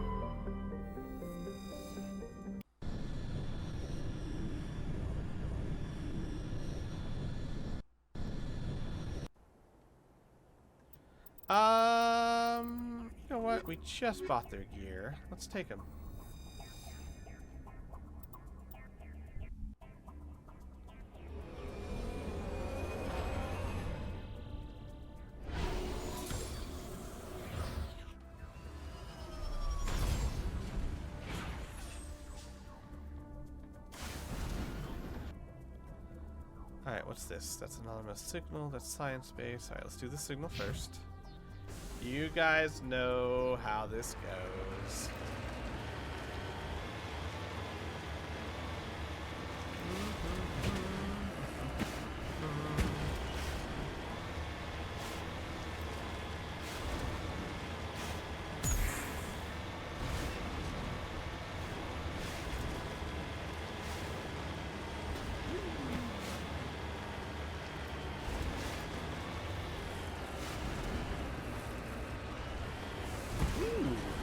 You know what? We just bought their gear. Let's take them. Alright, what's this? That's an anonymous signal. That's science base. Alright, let's do the signal first. You guys know how this goes.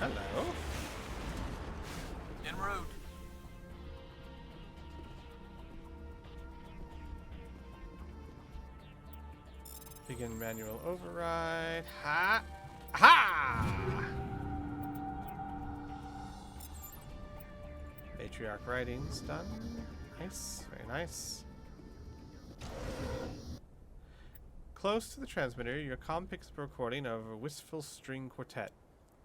Hello. En route. Begin manual override. Ha! Ha! Matriarch writings done. Nice. Very nice. Close to the transmitter, your comm picks up a recording of a wistful string quartet.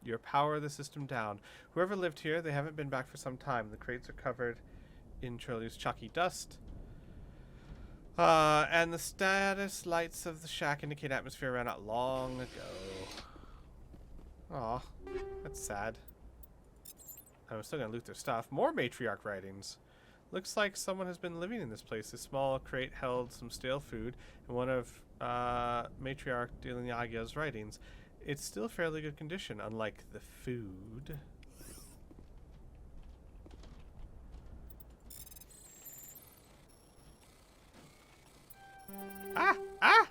Your power the system down. Whoever lived here, they haven't been back for some time. The crates are covered in Trilogy's chalky dust. And the status lights of the shack indicate atmosphere ran out long ago. Aw, that's sad. I'm still gonna loot their stuff. More matriarch writings. Looks like someone has been living in this place. This small crate held some stale food and one of matriarch Diliniaga's writings. It's still fairly good condition, unlike the food. Ah! Ah!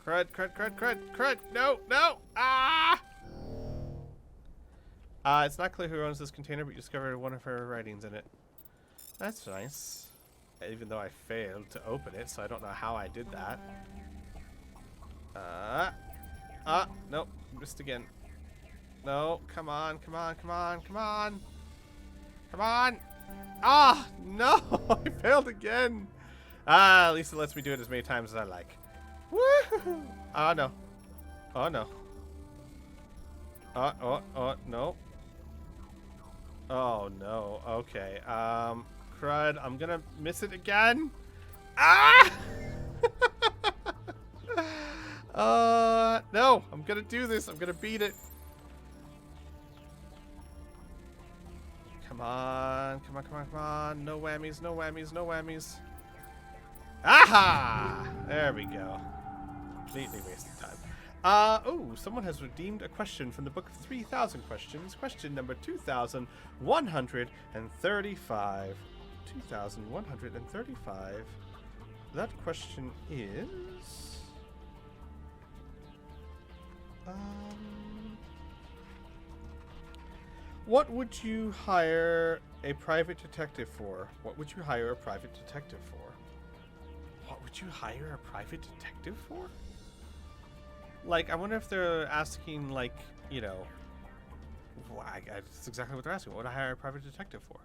Crud, crud, crud, crud, crud! No, no! Ah! It's not clear who owns this container, but you discovered one of her writings in it. That's nice. Even though I failed to open it, so I don't know how I did that. Nope, missed again. No, come on, come on, come on, come on. Come on. Ah, no, I failed again. At least it lets me do it as many times as I like. Woo! Oh, no. Oh, no. Oh, no. Oh, no. Okay, crud, I'm gonna miss it again. Ah! No, I'm gonna do this. I'm gonna beat it. Come on, come on, come on, come on. No whammies, no whammies, no whammies. Aha! There we go. Completely wasted time. Oh, someone has redeemed a question from the book of 3,000 questions. Question number 2,135. 2,135. That question is... what would you hire a private detective for? What would you hire a private detective for? What would you hire a private detective for? Like, I wonder if they're asking, like, you know... that's exactly what they're asking. What would I hire a private detective for?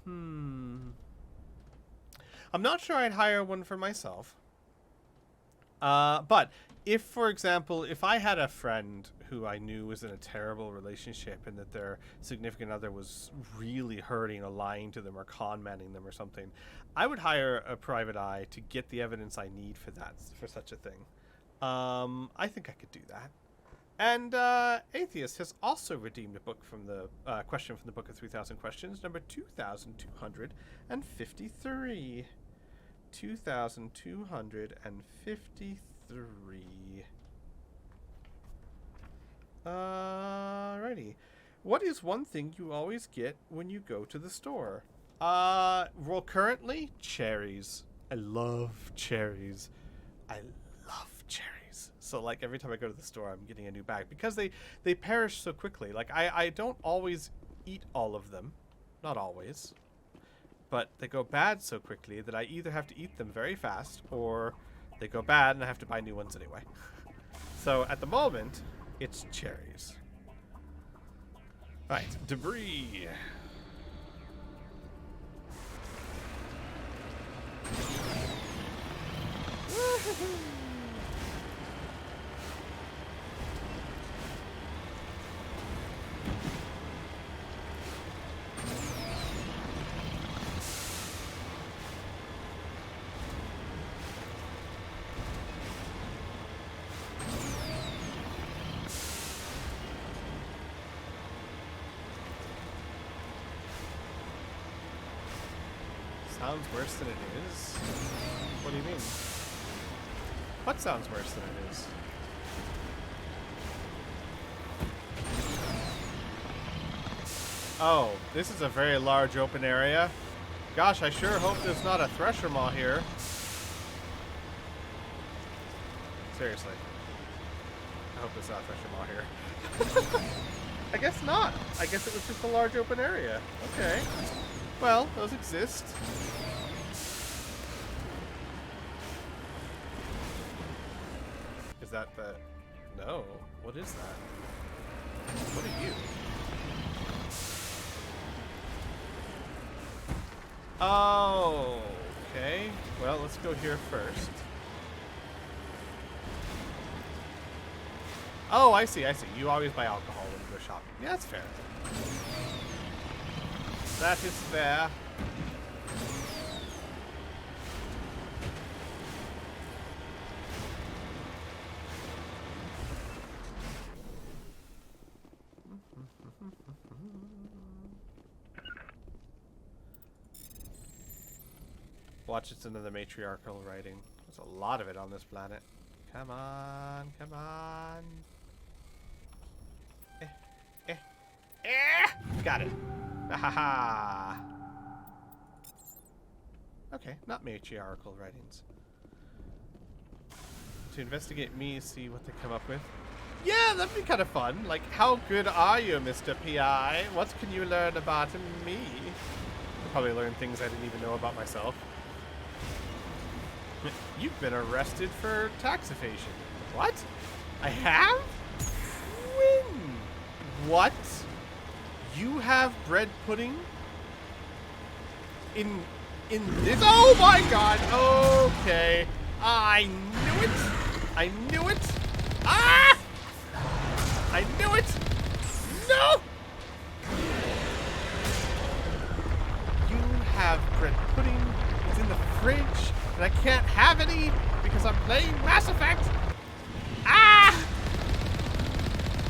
I'm not sure I'd hire one for myself. But if, for example, if I had a friend who I knew was in a terrible relationship and that their significant other was really hurting or lying to them or con-manning them or something, I would hire a private eye to get the evidence I need for that, for such a thing. I think I could do that. And Atheist has also redeemed a book from the question from the book of 3,000 questions, number 2,253. 2,253. Alrighty. What is one thing you always get when you go to the store? Well, currently, cherries. I love cherries. I love cherries. So, like, every time I go to the store, I'm getting a new bag because they perish so quickly. Like, I don't always eat all of them. Not always. But they go bad so quickly that I either have to eat them very fast or they go bad and I have to buy new ones anyway. So at the moment, it's cherries. Right, debris. Sounds worse than it is? What do you mean? What sounds worse than it is? Oh, this is a very large open area. Gosh, I sure hope there's not a thresher maw here. Seriously. I hope there's not a thresher maw here. I guess not. I guess it was just a large open area. Okay. Well, those exist. Is that the... No. What is that? What are you? Oh, okay. Well, let's go here first. Oh, I see, I see. You always buy alcohol when you go shopping. Yeah, that's fair. That is fair. Watch, it's another matriarchal writing. There's a lot of it on this planet. Come on, come on. Got it. Ha. Okay, not matriarchal writings. To investigate me, see what they come up with. Yeah, that'd be kind of fun. Like, how good are you, Mr. P.I.? What can you learn about me? I'll probably learn things I didn't even know about myself. You've been arrested for tax evasion. What? I have? When? What? You have bread pudding? In this? Oh my god! Okay. I knew it! I knew it! Ah! I knew it! No! You have bread pudding. It's in the fridge. And I can't have any because I'm playing Mass Effect.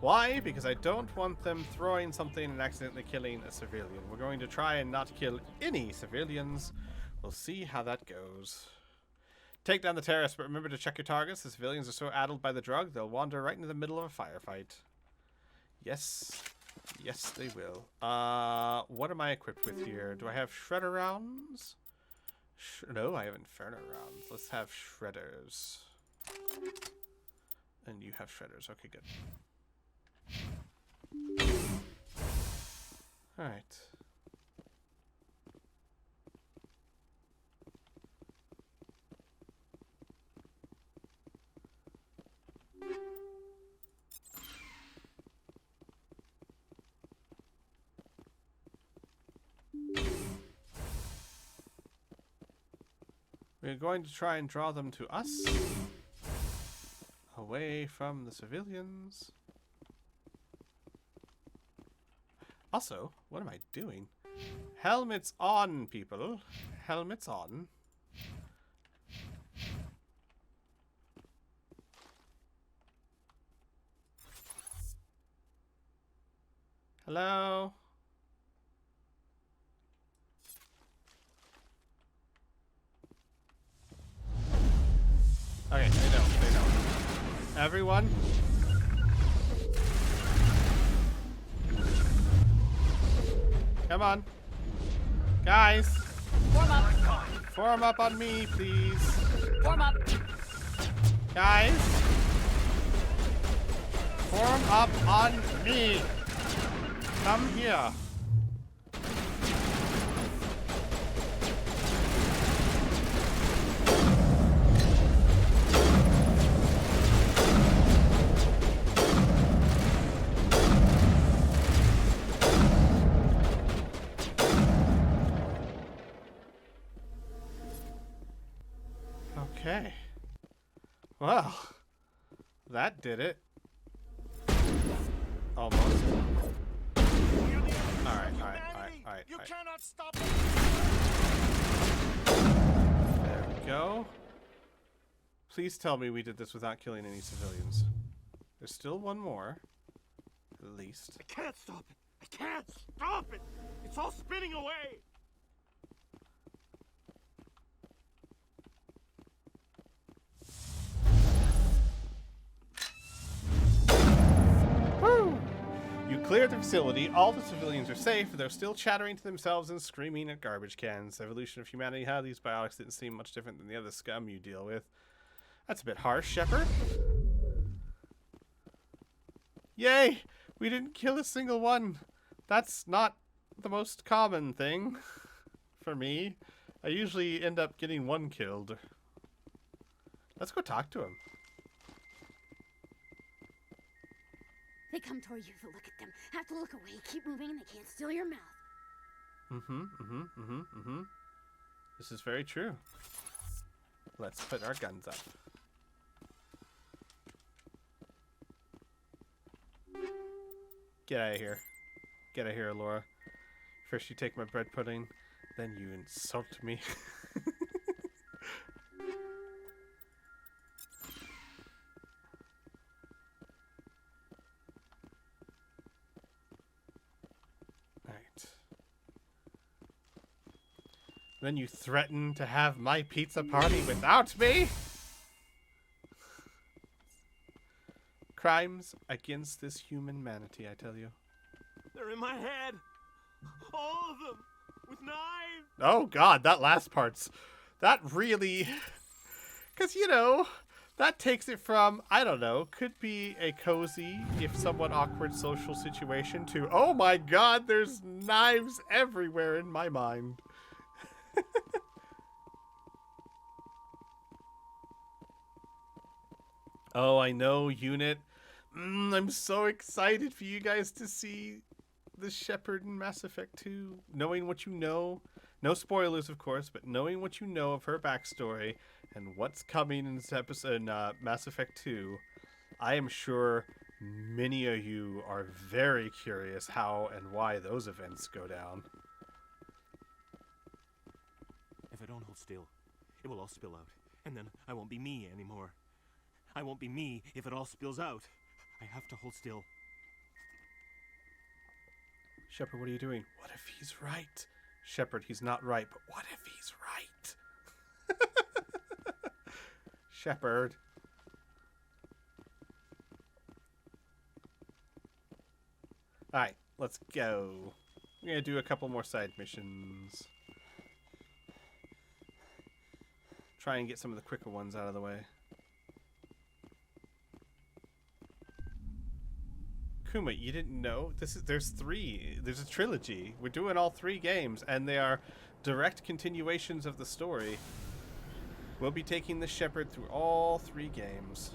Why? Because I don't want them throwing something and accidentally killing a civilian. We're going to try and not kill any civilians. We'll see how that goes. Take down the terrorists, but remember to check your targets. The civilians are so addled by the drug, they'll wander right into the middle of a firefight. Yes. Yes, they will. What am I equipped with here? Do I have shredder rounds? No, I have inferno rounds. Let's have shredders. And you have shredders. Okay, good. Alright. We're going to try and draw them to us. Away from the civilians. Also, what am I doing? Helmets on, people. Helmets on. Hello? Okay, they don't. Everyone? Come on. Guys! Form up! Form up on me, please. Form up! Guys! Form up on me! Come here. Okay. Well, that did it. Almost. Alright. You cannot stop. There we go. Please tell me we did this without killing any civilians. There's still one more. At least. I can't stop it. I can't stop it. It's all spinning away. Woo! You cleared the facility. All the civilians are safe. They're still chattering to themselves and screaming at garbage cans. Evolution of humanity. How these biotics didn't seem much different than the other scum you deal with. That's a bit harsh, Shepard. Yay! We didn't kill a single one. That's not the most common thing for me. I usually end up getting one killed. Let's go talk to him. They come toward you to look at them. Have to look away. Keep moving and they can't steal your mouth. This is very true. Let's put our guns up. Get out of here. Get out of here, Laura. First you take my bread pudding, then you insult me. Then you threaten to have my pizza party without me? Crimes against this humanity, I tell you. They're in my head. All of them. With knives. Oh god, that last part's... That really... Because, you know, that takes it from, I don't know, could be a cozy, if somewhat awkward social situation to, oh my god, there's knives everywhere in my mind. Oh, I know, Unit. I'm so excited for you guys to see the Shepard in Mass Effect 2. Knowing what you know. No spoilers, of course, but knowing what you know of her backstory and what's coming in this episode in Mass Effect 2, I am sure many of you are very curious how and why those events go down. If I don't hold still, it will all spill out. And then I won't be me anymore. I won't be me if it all spills out. I have to hold still. Shepard, what are you doing? What if he's right? Shepard, he's not right, but what if he's right? Shepard. Alright, let's go. We're gonna do a couple more side missions. Try and get some of the quicker ones out of the way. Kuma, you didn't know? There's a trilogy. We're doing all 3 games, and they are direct continuations of the story. We'll be taking the Shepard through all 3 games.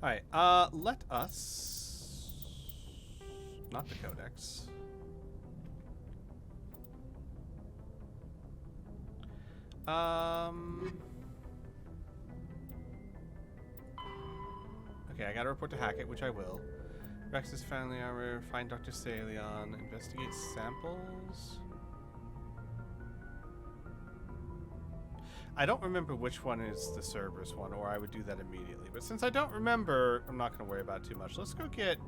Alright, let us... Not the Codex. Okay, I gotta report to Hackett, which I will. Rex's family armor, find Dr. Salion, investigate samples. I don't remember which one is the Cerberus one, or I would do that immediately. But since I don't remember, I'm not gonna worry about it too much. Let's go get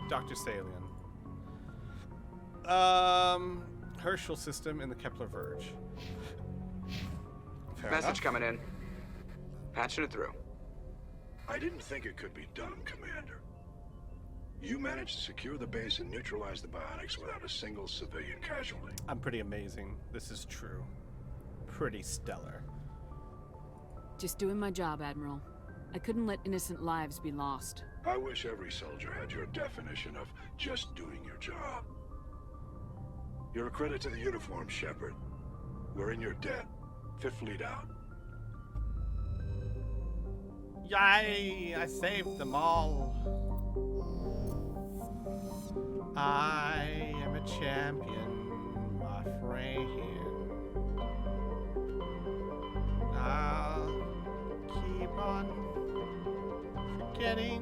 Dr. Salion. Herschel system in the Kepler Verge. Fair Message enough. coming in. Patching it through. I didn't think it could be done, Commander. You managed to secure the base and neutralize the biotics without a single civilian casualty. I'm pretty amazing. This is true. Pretty stellar. Just doing my job, Admiral. I couldn't let innocent lives be lost. I wish every soldier had your definition of just doing your job. You're a credit to the uniform, Shepard. We're in your debt. 5th Fleet out. Yay! I saved them all. I am a champion, my friend. I'll keep on forgetting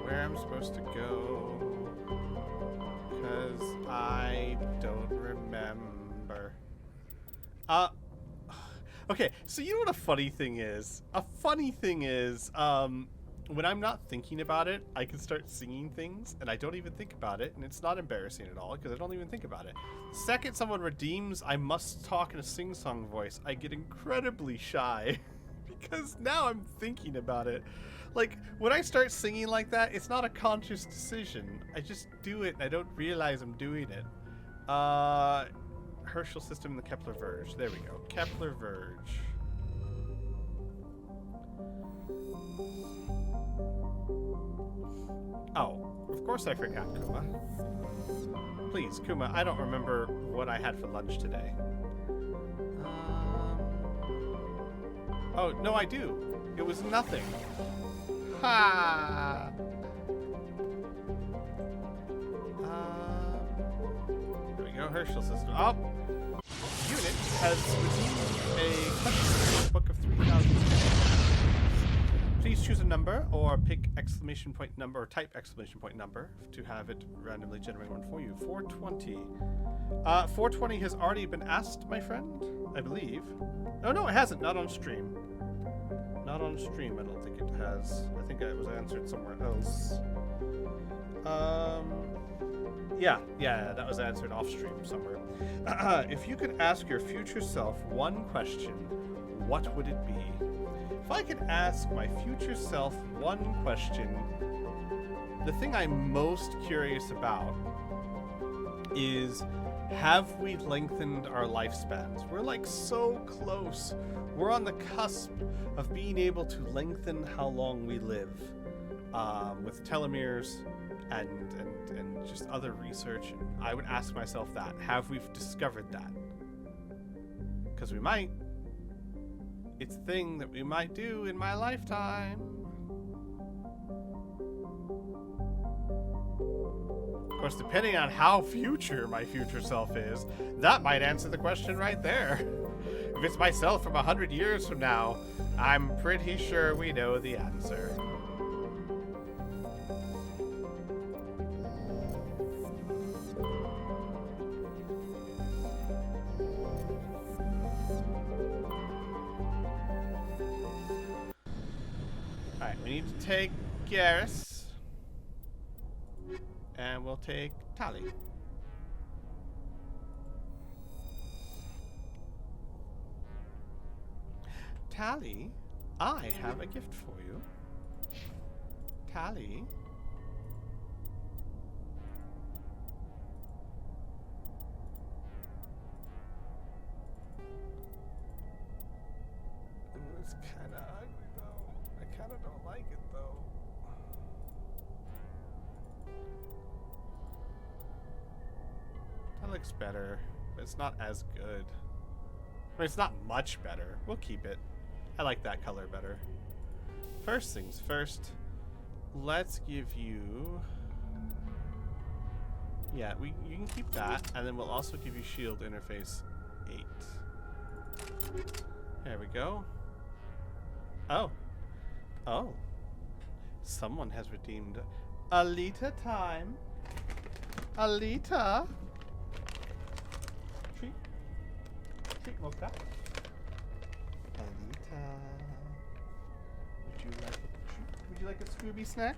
where I'm supposed to go, 'cause I don't remember. Okay, so you know what a funny thing is? A funny thing is, when I'm not thinking about it, I can start singing things, and I don't even think about it, and it's not embarrassing at all, because I don't even think about it. The second someone redeems, I must talk in a sing-song voice, I get incredibly shy, because now I'm thinking about it. Like, when I start singing like that, it's not a conscious decision. I just do it, and I don't realize I'm doing it. Herschel system in the Kepler Verge. There we go. Kepler Verge. Oh, of course I forgot, Kuma. Please, Kuma, I don't remember what I had for lunch today. Oh, no, I do. It was nothing. Ha! There we go, Herschel system. Oh! Unit has redeemed a question book of 3,000 scans. Please choose a number or pick exclamation point number or type exclamation point number to have it randomly generate one for you. 420. 420 has already been asked, my friend, I believe. Oh, no, it hasn't. Not on stream. Not on stream, I don't think it has. I think it was answered somewhere else. Yeah, that was answered off stream somewhere. If you could ask your future self one question, what would it be? If I could ask my future self one question, the thing I'm most curious about is, have we lengthened our lifespans? We're like so close. We're on the cusp of being able to lengthen how long we live with telomeres and just other research. And I would ask myself that. Have we discovered that? Because we might. It's a thing that we might do in my lifetime. Of course, depending on how future my future self is, that might answer the question right there. If it's myself from 100 years from now, I'm pretty sure we know the answer. We need to take Garrus. And we'll take Tali. Tali, I have a gift for you. Tali. It's kind of ugly though. I kind of don't like it though. That looks better, but it's not as good. I mean, it's not much better. We'll keep it. I like that color better. First things first, let's give you... Yeah, you can keep that, and then we'll also give you shield interface 8. There we go. Oh. Oh. Someone has redeemed Alita time. Alita. Treat. Treat Mocha. Alita. Would you like a Scooby snack?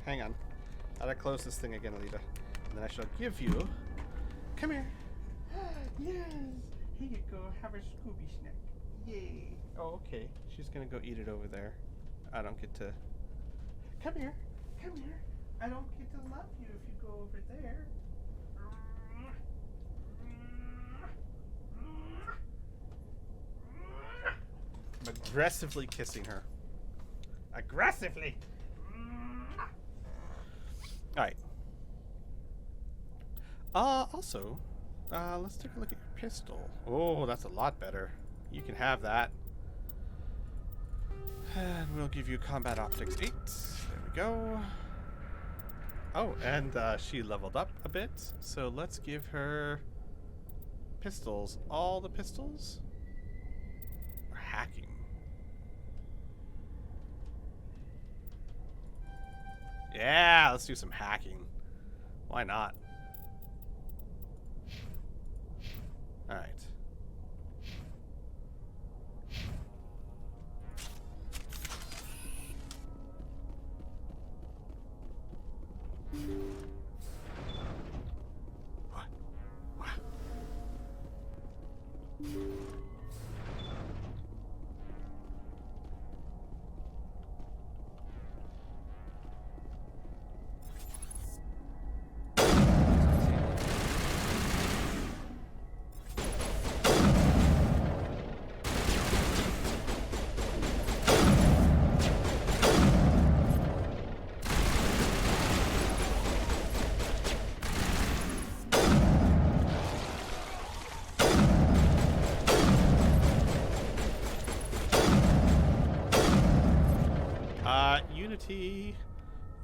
Hang on. Gotta close this thing again, Alita. And then I shall give you... Come here. Yes. Here you go. Have a Scooby snack. Yay. Oh, okay. She's gonna go eat it over there. I don't get to... Come here. Come here. I don't get to love you if you go over there. I'm aggressively kissing her. Aggressively! Alright. Also, let's take a look at your pistol. Oh, that's a lot better. You can have that. And we'll give you combat optics 8. There we go. Oh, and she leveled up a bit. So let's give her pistols. All the pistols? Or hacking? Yeah, let's do some hacking. Why not? All right.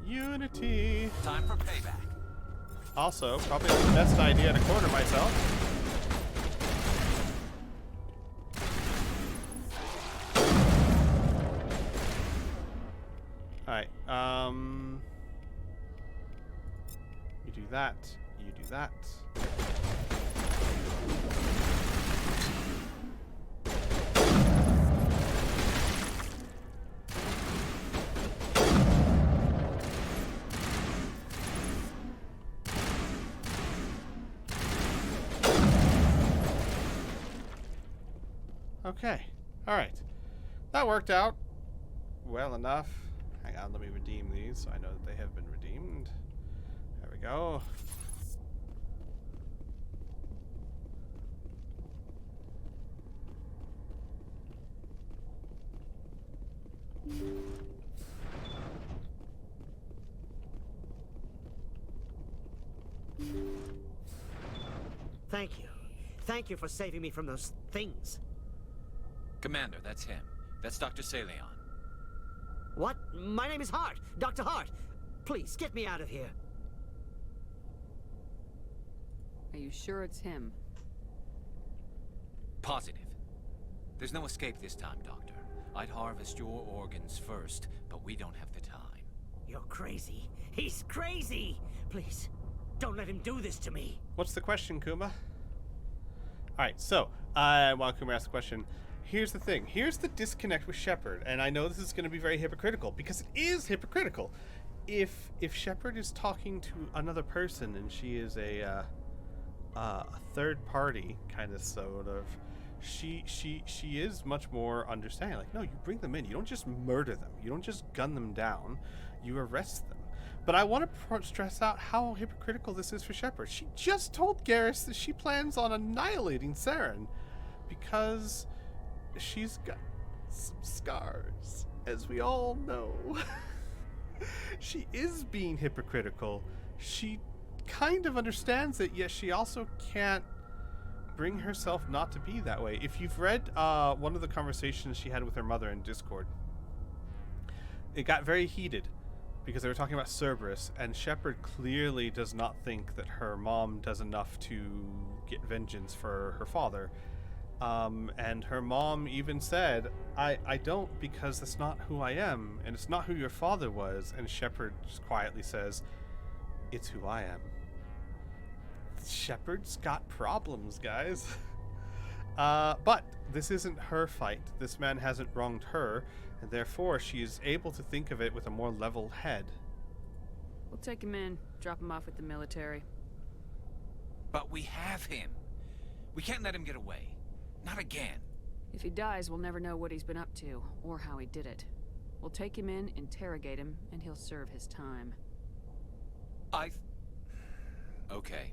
Unity. Time for payback. Also, probably not the best idea to corner myself. Alright, you do that, you do that. Okay, alright. That worked out well enough. Hang on, let me redeem these so I know that they have been redeemed. There we go. Thank you. Thank you for saving me from those things. Commander, that's him. That's Dr. Saleon. What? My name is Hart. Dr. Hart. Please, get me out of here. Are you sure it's him? Positive. There's no escape this time, Doctor. I'd harvest your organs first, but we don't have the time. You're crazy. He's crazy! Please, don't let him do this to me. What's the question, Kuma? Alright, so, while Kuma asks the question, here's the thing. Here's the disconnect with Shepard, and I know this is going to be very hypocritical, because it is hypocritical. If Shepard is talking to another person and she is a third party, kind of, sort of, she is much more understanding. Like, no, you bring them in. You don't just murder them. You don't just gun them down. You arrest them. But I want to stress out how hypocritical this is for Shepard. She just told Garrus that she plans on annihilating Saren because she's got some scars, as we all know. She is being hypocritical. She kind of understands it, yet she also can't bring herself not to be that way. If you've read one of the conversations she had with her mother in Discord, it got very heated because they were talking about Cerberus, and Shepard clearly does not think that her mom does enough to get vengeance for her father. And her mom even said, I don't, because that's not who I am, and it's not who your father was. And Shepard just quietly says, it's who I am. Shepard's got problems, guys. But this isn't her fight. This man hasn't wronged her, and therefore she is able to think of it with a more level head. We'll take him in, drop him off with the military. But we have him. We can't let him get away. Not again. If he dies, we'll never know what he's been up to, or how he did it. We'll take him in, interrogate him, and he'll serve his time. Okay.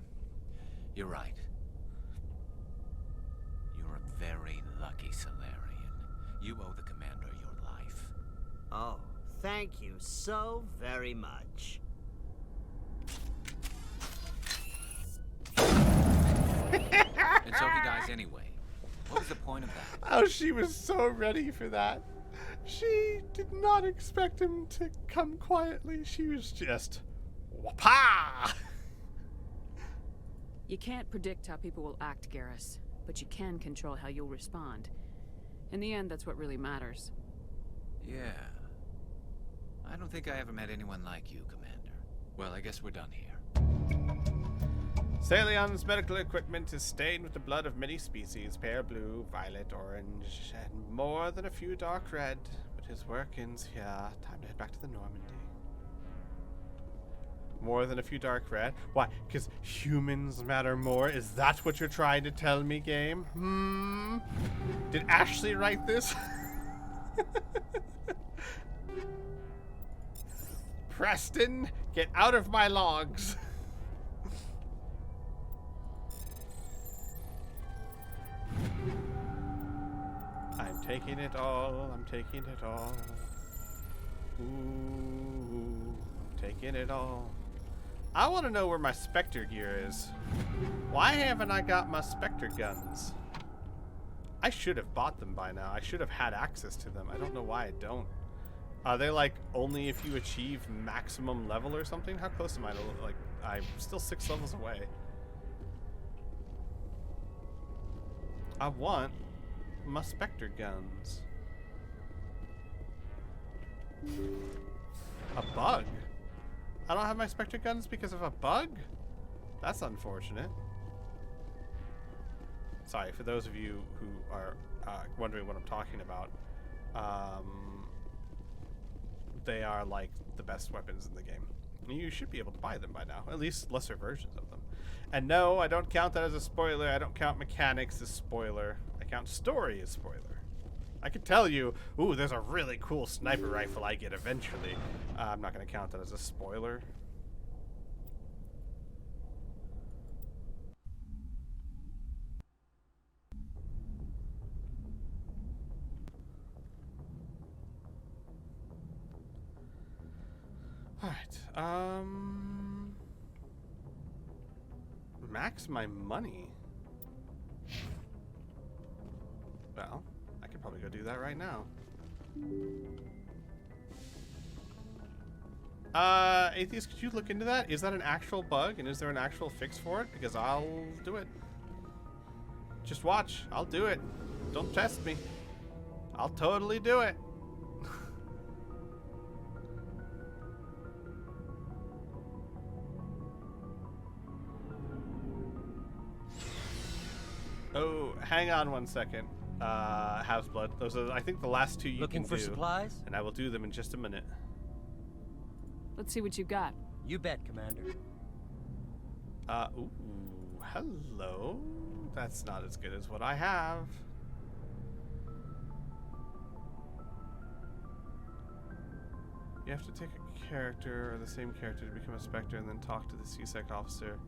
You're right. You're a very lucky Solarian. You owe the commander your life. Oh, thank you so very much. And so he dies anyway. What was the point of that? Oh, she was so ready for that. She did not expect him to come quietly. She was just, wapa! You can't predict how people will act, Garrus, but you can control how you'll respond. In the end, that's what really matters. Yeah. I don't think I ever met anyone like you, Commander. Well, I guess we're done here. Salion's medical equipment is stained with the blood of many species, pale blue, violet, orange, and more than a few dark red. But his work ends here. Time to head back to the Normandy. More than a few dark red? Why? Because humans matter more? Is that what you're trying to tell me, game? Did Ashley write this? Preston, get out of my logs. I'm taking it all, I'm taking it all. Ooh, I'm taking it all. I want to know where my Spectre gear is. Why haven't I got my Spectre guns? I should have bought them by now. I should have had access to them. I don't know why I don't. Are they like only if you achieve maximum level or something? How close am I to, like, I'm still 6 levels away. I want my Spectre guns. A bug? I don't have my Spectre guns because of a bug? That's unfortunate. Sorry, for those of you who are wondering what I'm talking about, they are like the best weapons in the game. You should be able to buy them by now, at least lesser versions of them. And no, I don't count that as a spoiler. I don't count mechanics as spoiler. I count story as spoiler. I could tell you, ooh, there's a really cool sniper rifle I get eventually. I'm not going to count that as a spoiler. Alright, max my money. Well, I could probably go do that right now. Atheist, could you look into that? Is that an actual bug, and is there an actual fix for it? Because I'll do it. Just watch. I'll do it. Don't test me. I'll totally do it. Oh, hang on one second. House Blood. Those are, I think, the last two you Looking can for do. supplies? And I will do them in just a minute. Let's see what you got. You bet, Commander. Ooh, hello. That's not as good as what I have. You have to take a character or the same character to become a Spectre and then talk to the C-Sec officer.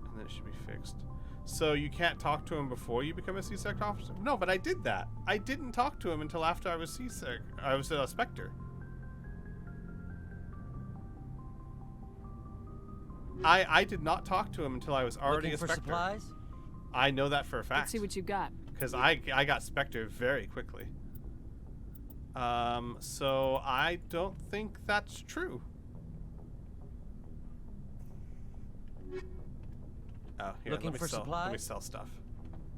And then it should be fixed. So you can't talk to him before you become a C-Sec officer? No, but I did that. I didn't talk to him until after I was C-Sec. I was a Spectre. I did not talk to him until I was already Looking a for Spectre. supplies? I know that for a fact. Let's see what you got. Because I got Spectre very quickly. So I don't think that's true. Oh, here, Looking for let me supplies? sell stuff.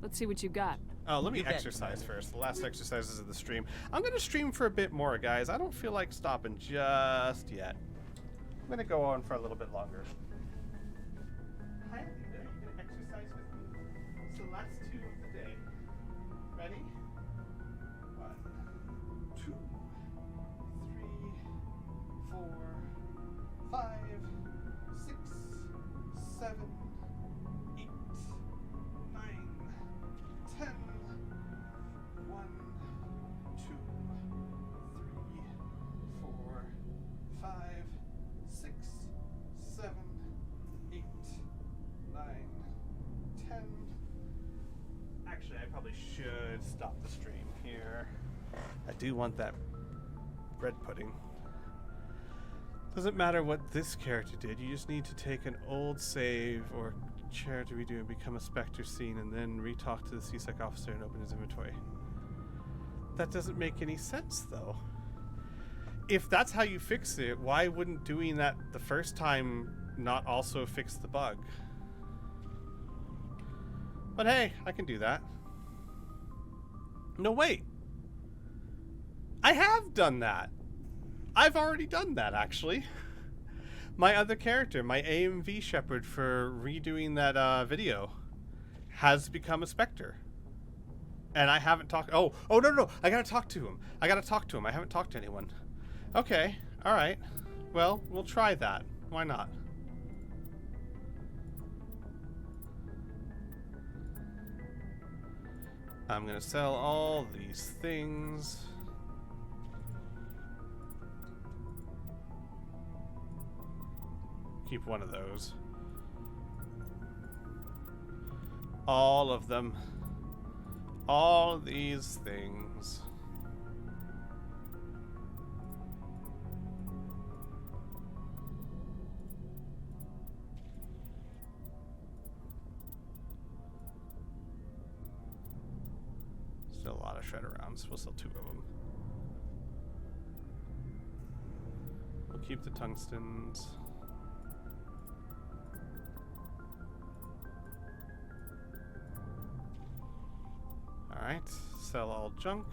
Let's see what you got. Oh, let me You bet, exercise Commander. first. The last exercises of the stream. I'm going to stream for a bit more, guys. I don't feel like stopping just yet. I'm going to go on for a little bit longer. Hi, Linda. You going to exercise with me? So last two of the day. Ready? 1, 2, 3, 4, 5, 6, 7, 8, 9, 10. 1, 2, 3, 4, 5, 6, 7, 8, 9, 10. Actually, I probably should stop the stream here. I do want that bread pudding. Doesn't matter what this character did, you just need to take an old save or character redo and become a Spectre scene and then re-talk to the C-Sec officer and open his inventory. That doesn't make any sense, though. If that's how you fix it, why wouldn't doing that the first time not also fix the bug? But hey, I can do that. No, wait. I have done that. I've already done that, actually. My other character, my AMV Shepard for redoing that video, has become a Spectre. And I haven't talked... Oh, no. I gotta talk to him. I haven't talked to anyone. Okay, alright. Well, we'll try that. Why not? I'm gonna sell all these things. Keep one of those. All of them. All these things. Still a lot of shredder rounds. We'll sell 2 of them. We'll keep the tungstens. Alright, sell all junk.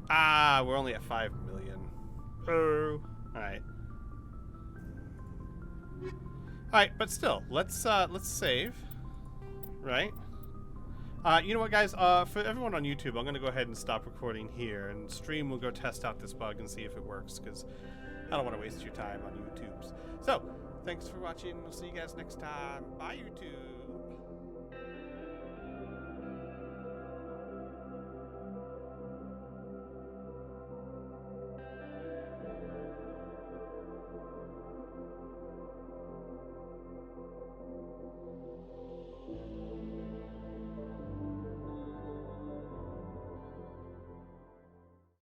Ah, we're only at 5 million. Oh. Alright. Alright, but still, let's save. Right? You know what, guys? For everyone on YouTube, I'm gonna go ahead and stop recording here, and stream will go test out this bug and see if it works, because I don't want to waste your time on YouTube's. So, thanks for watching. We'll see you guys next time. Bye, YouTube.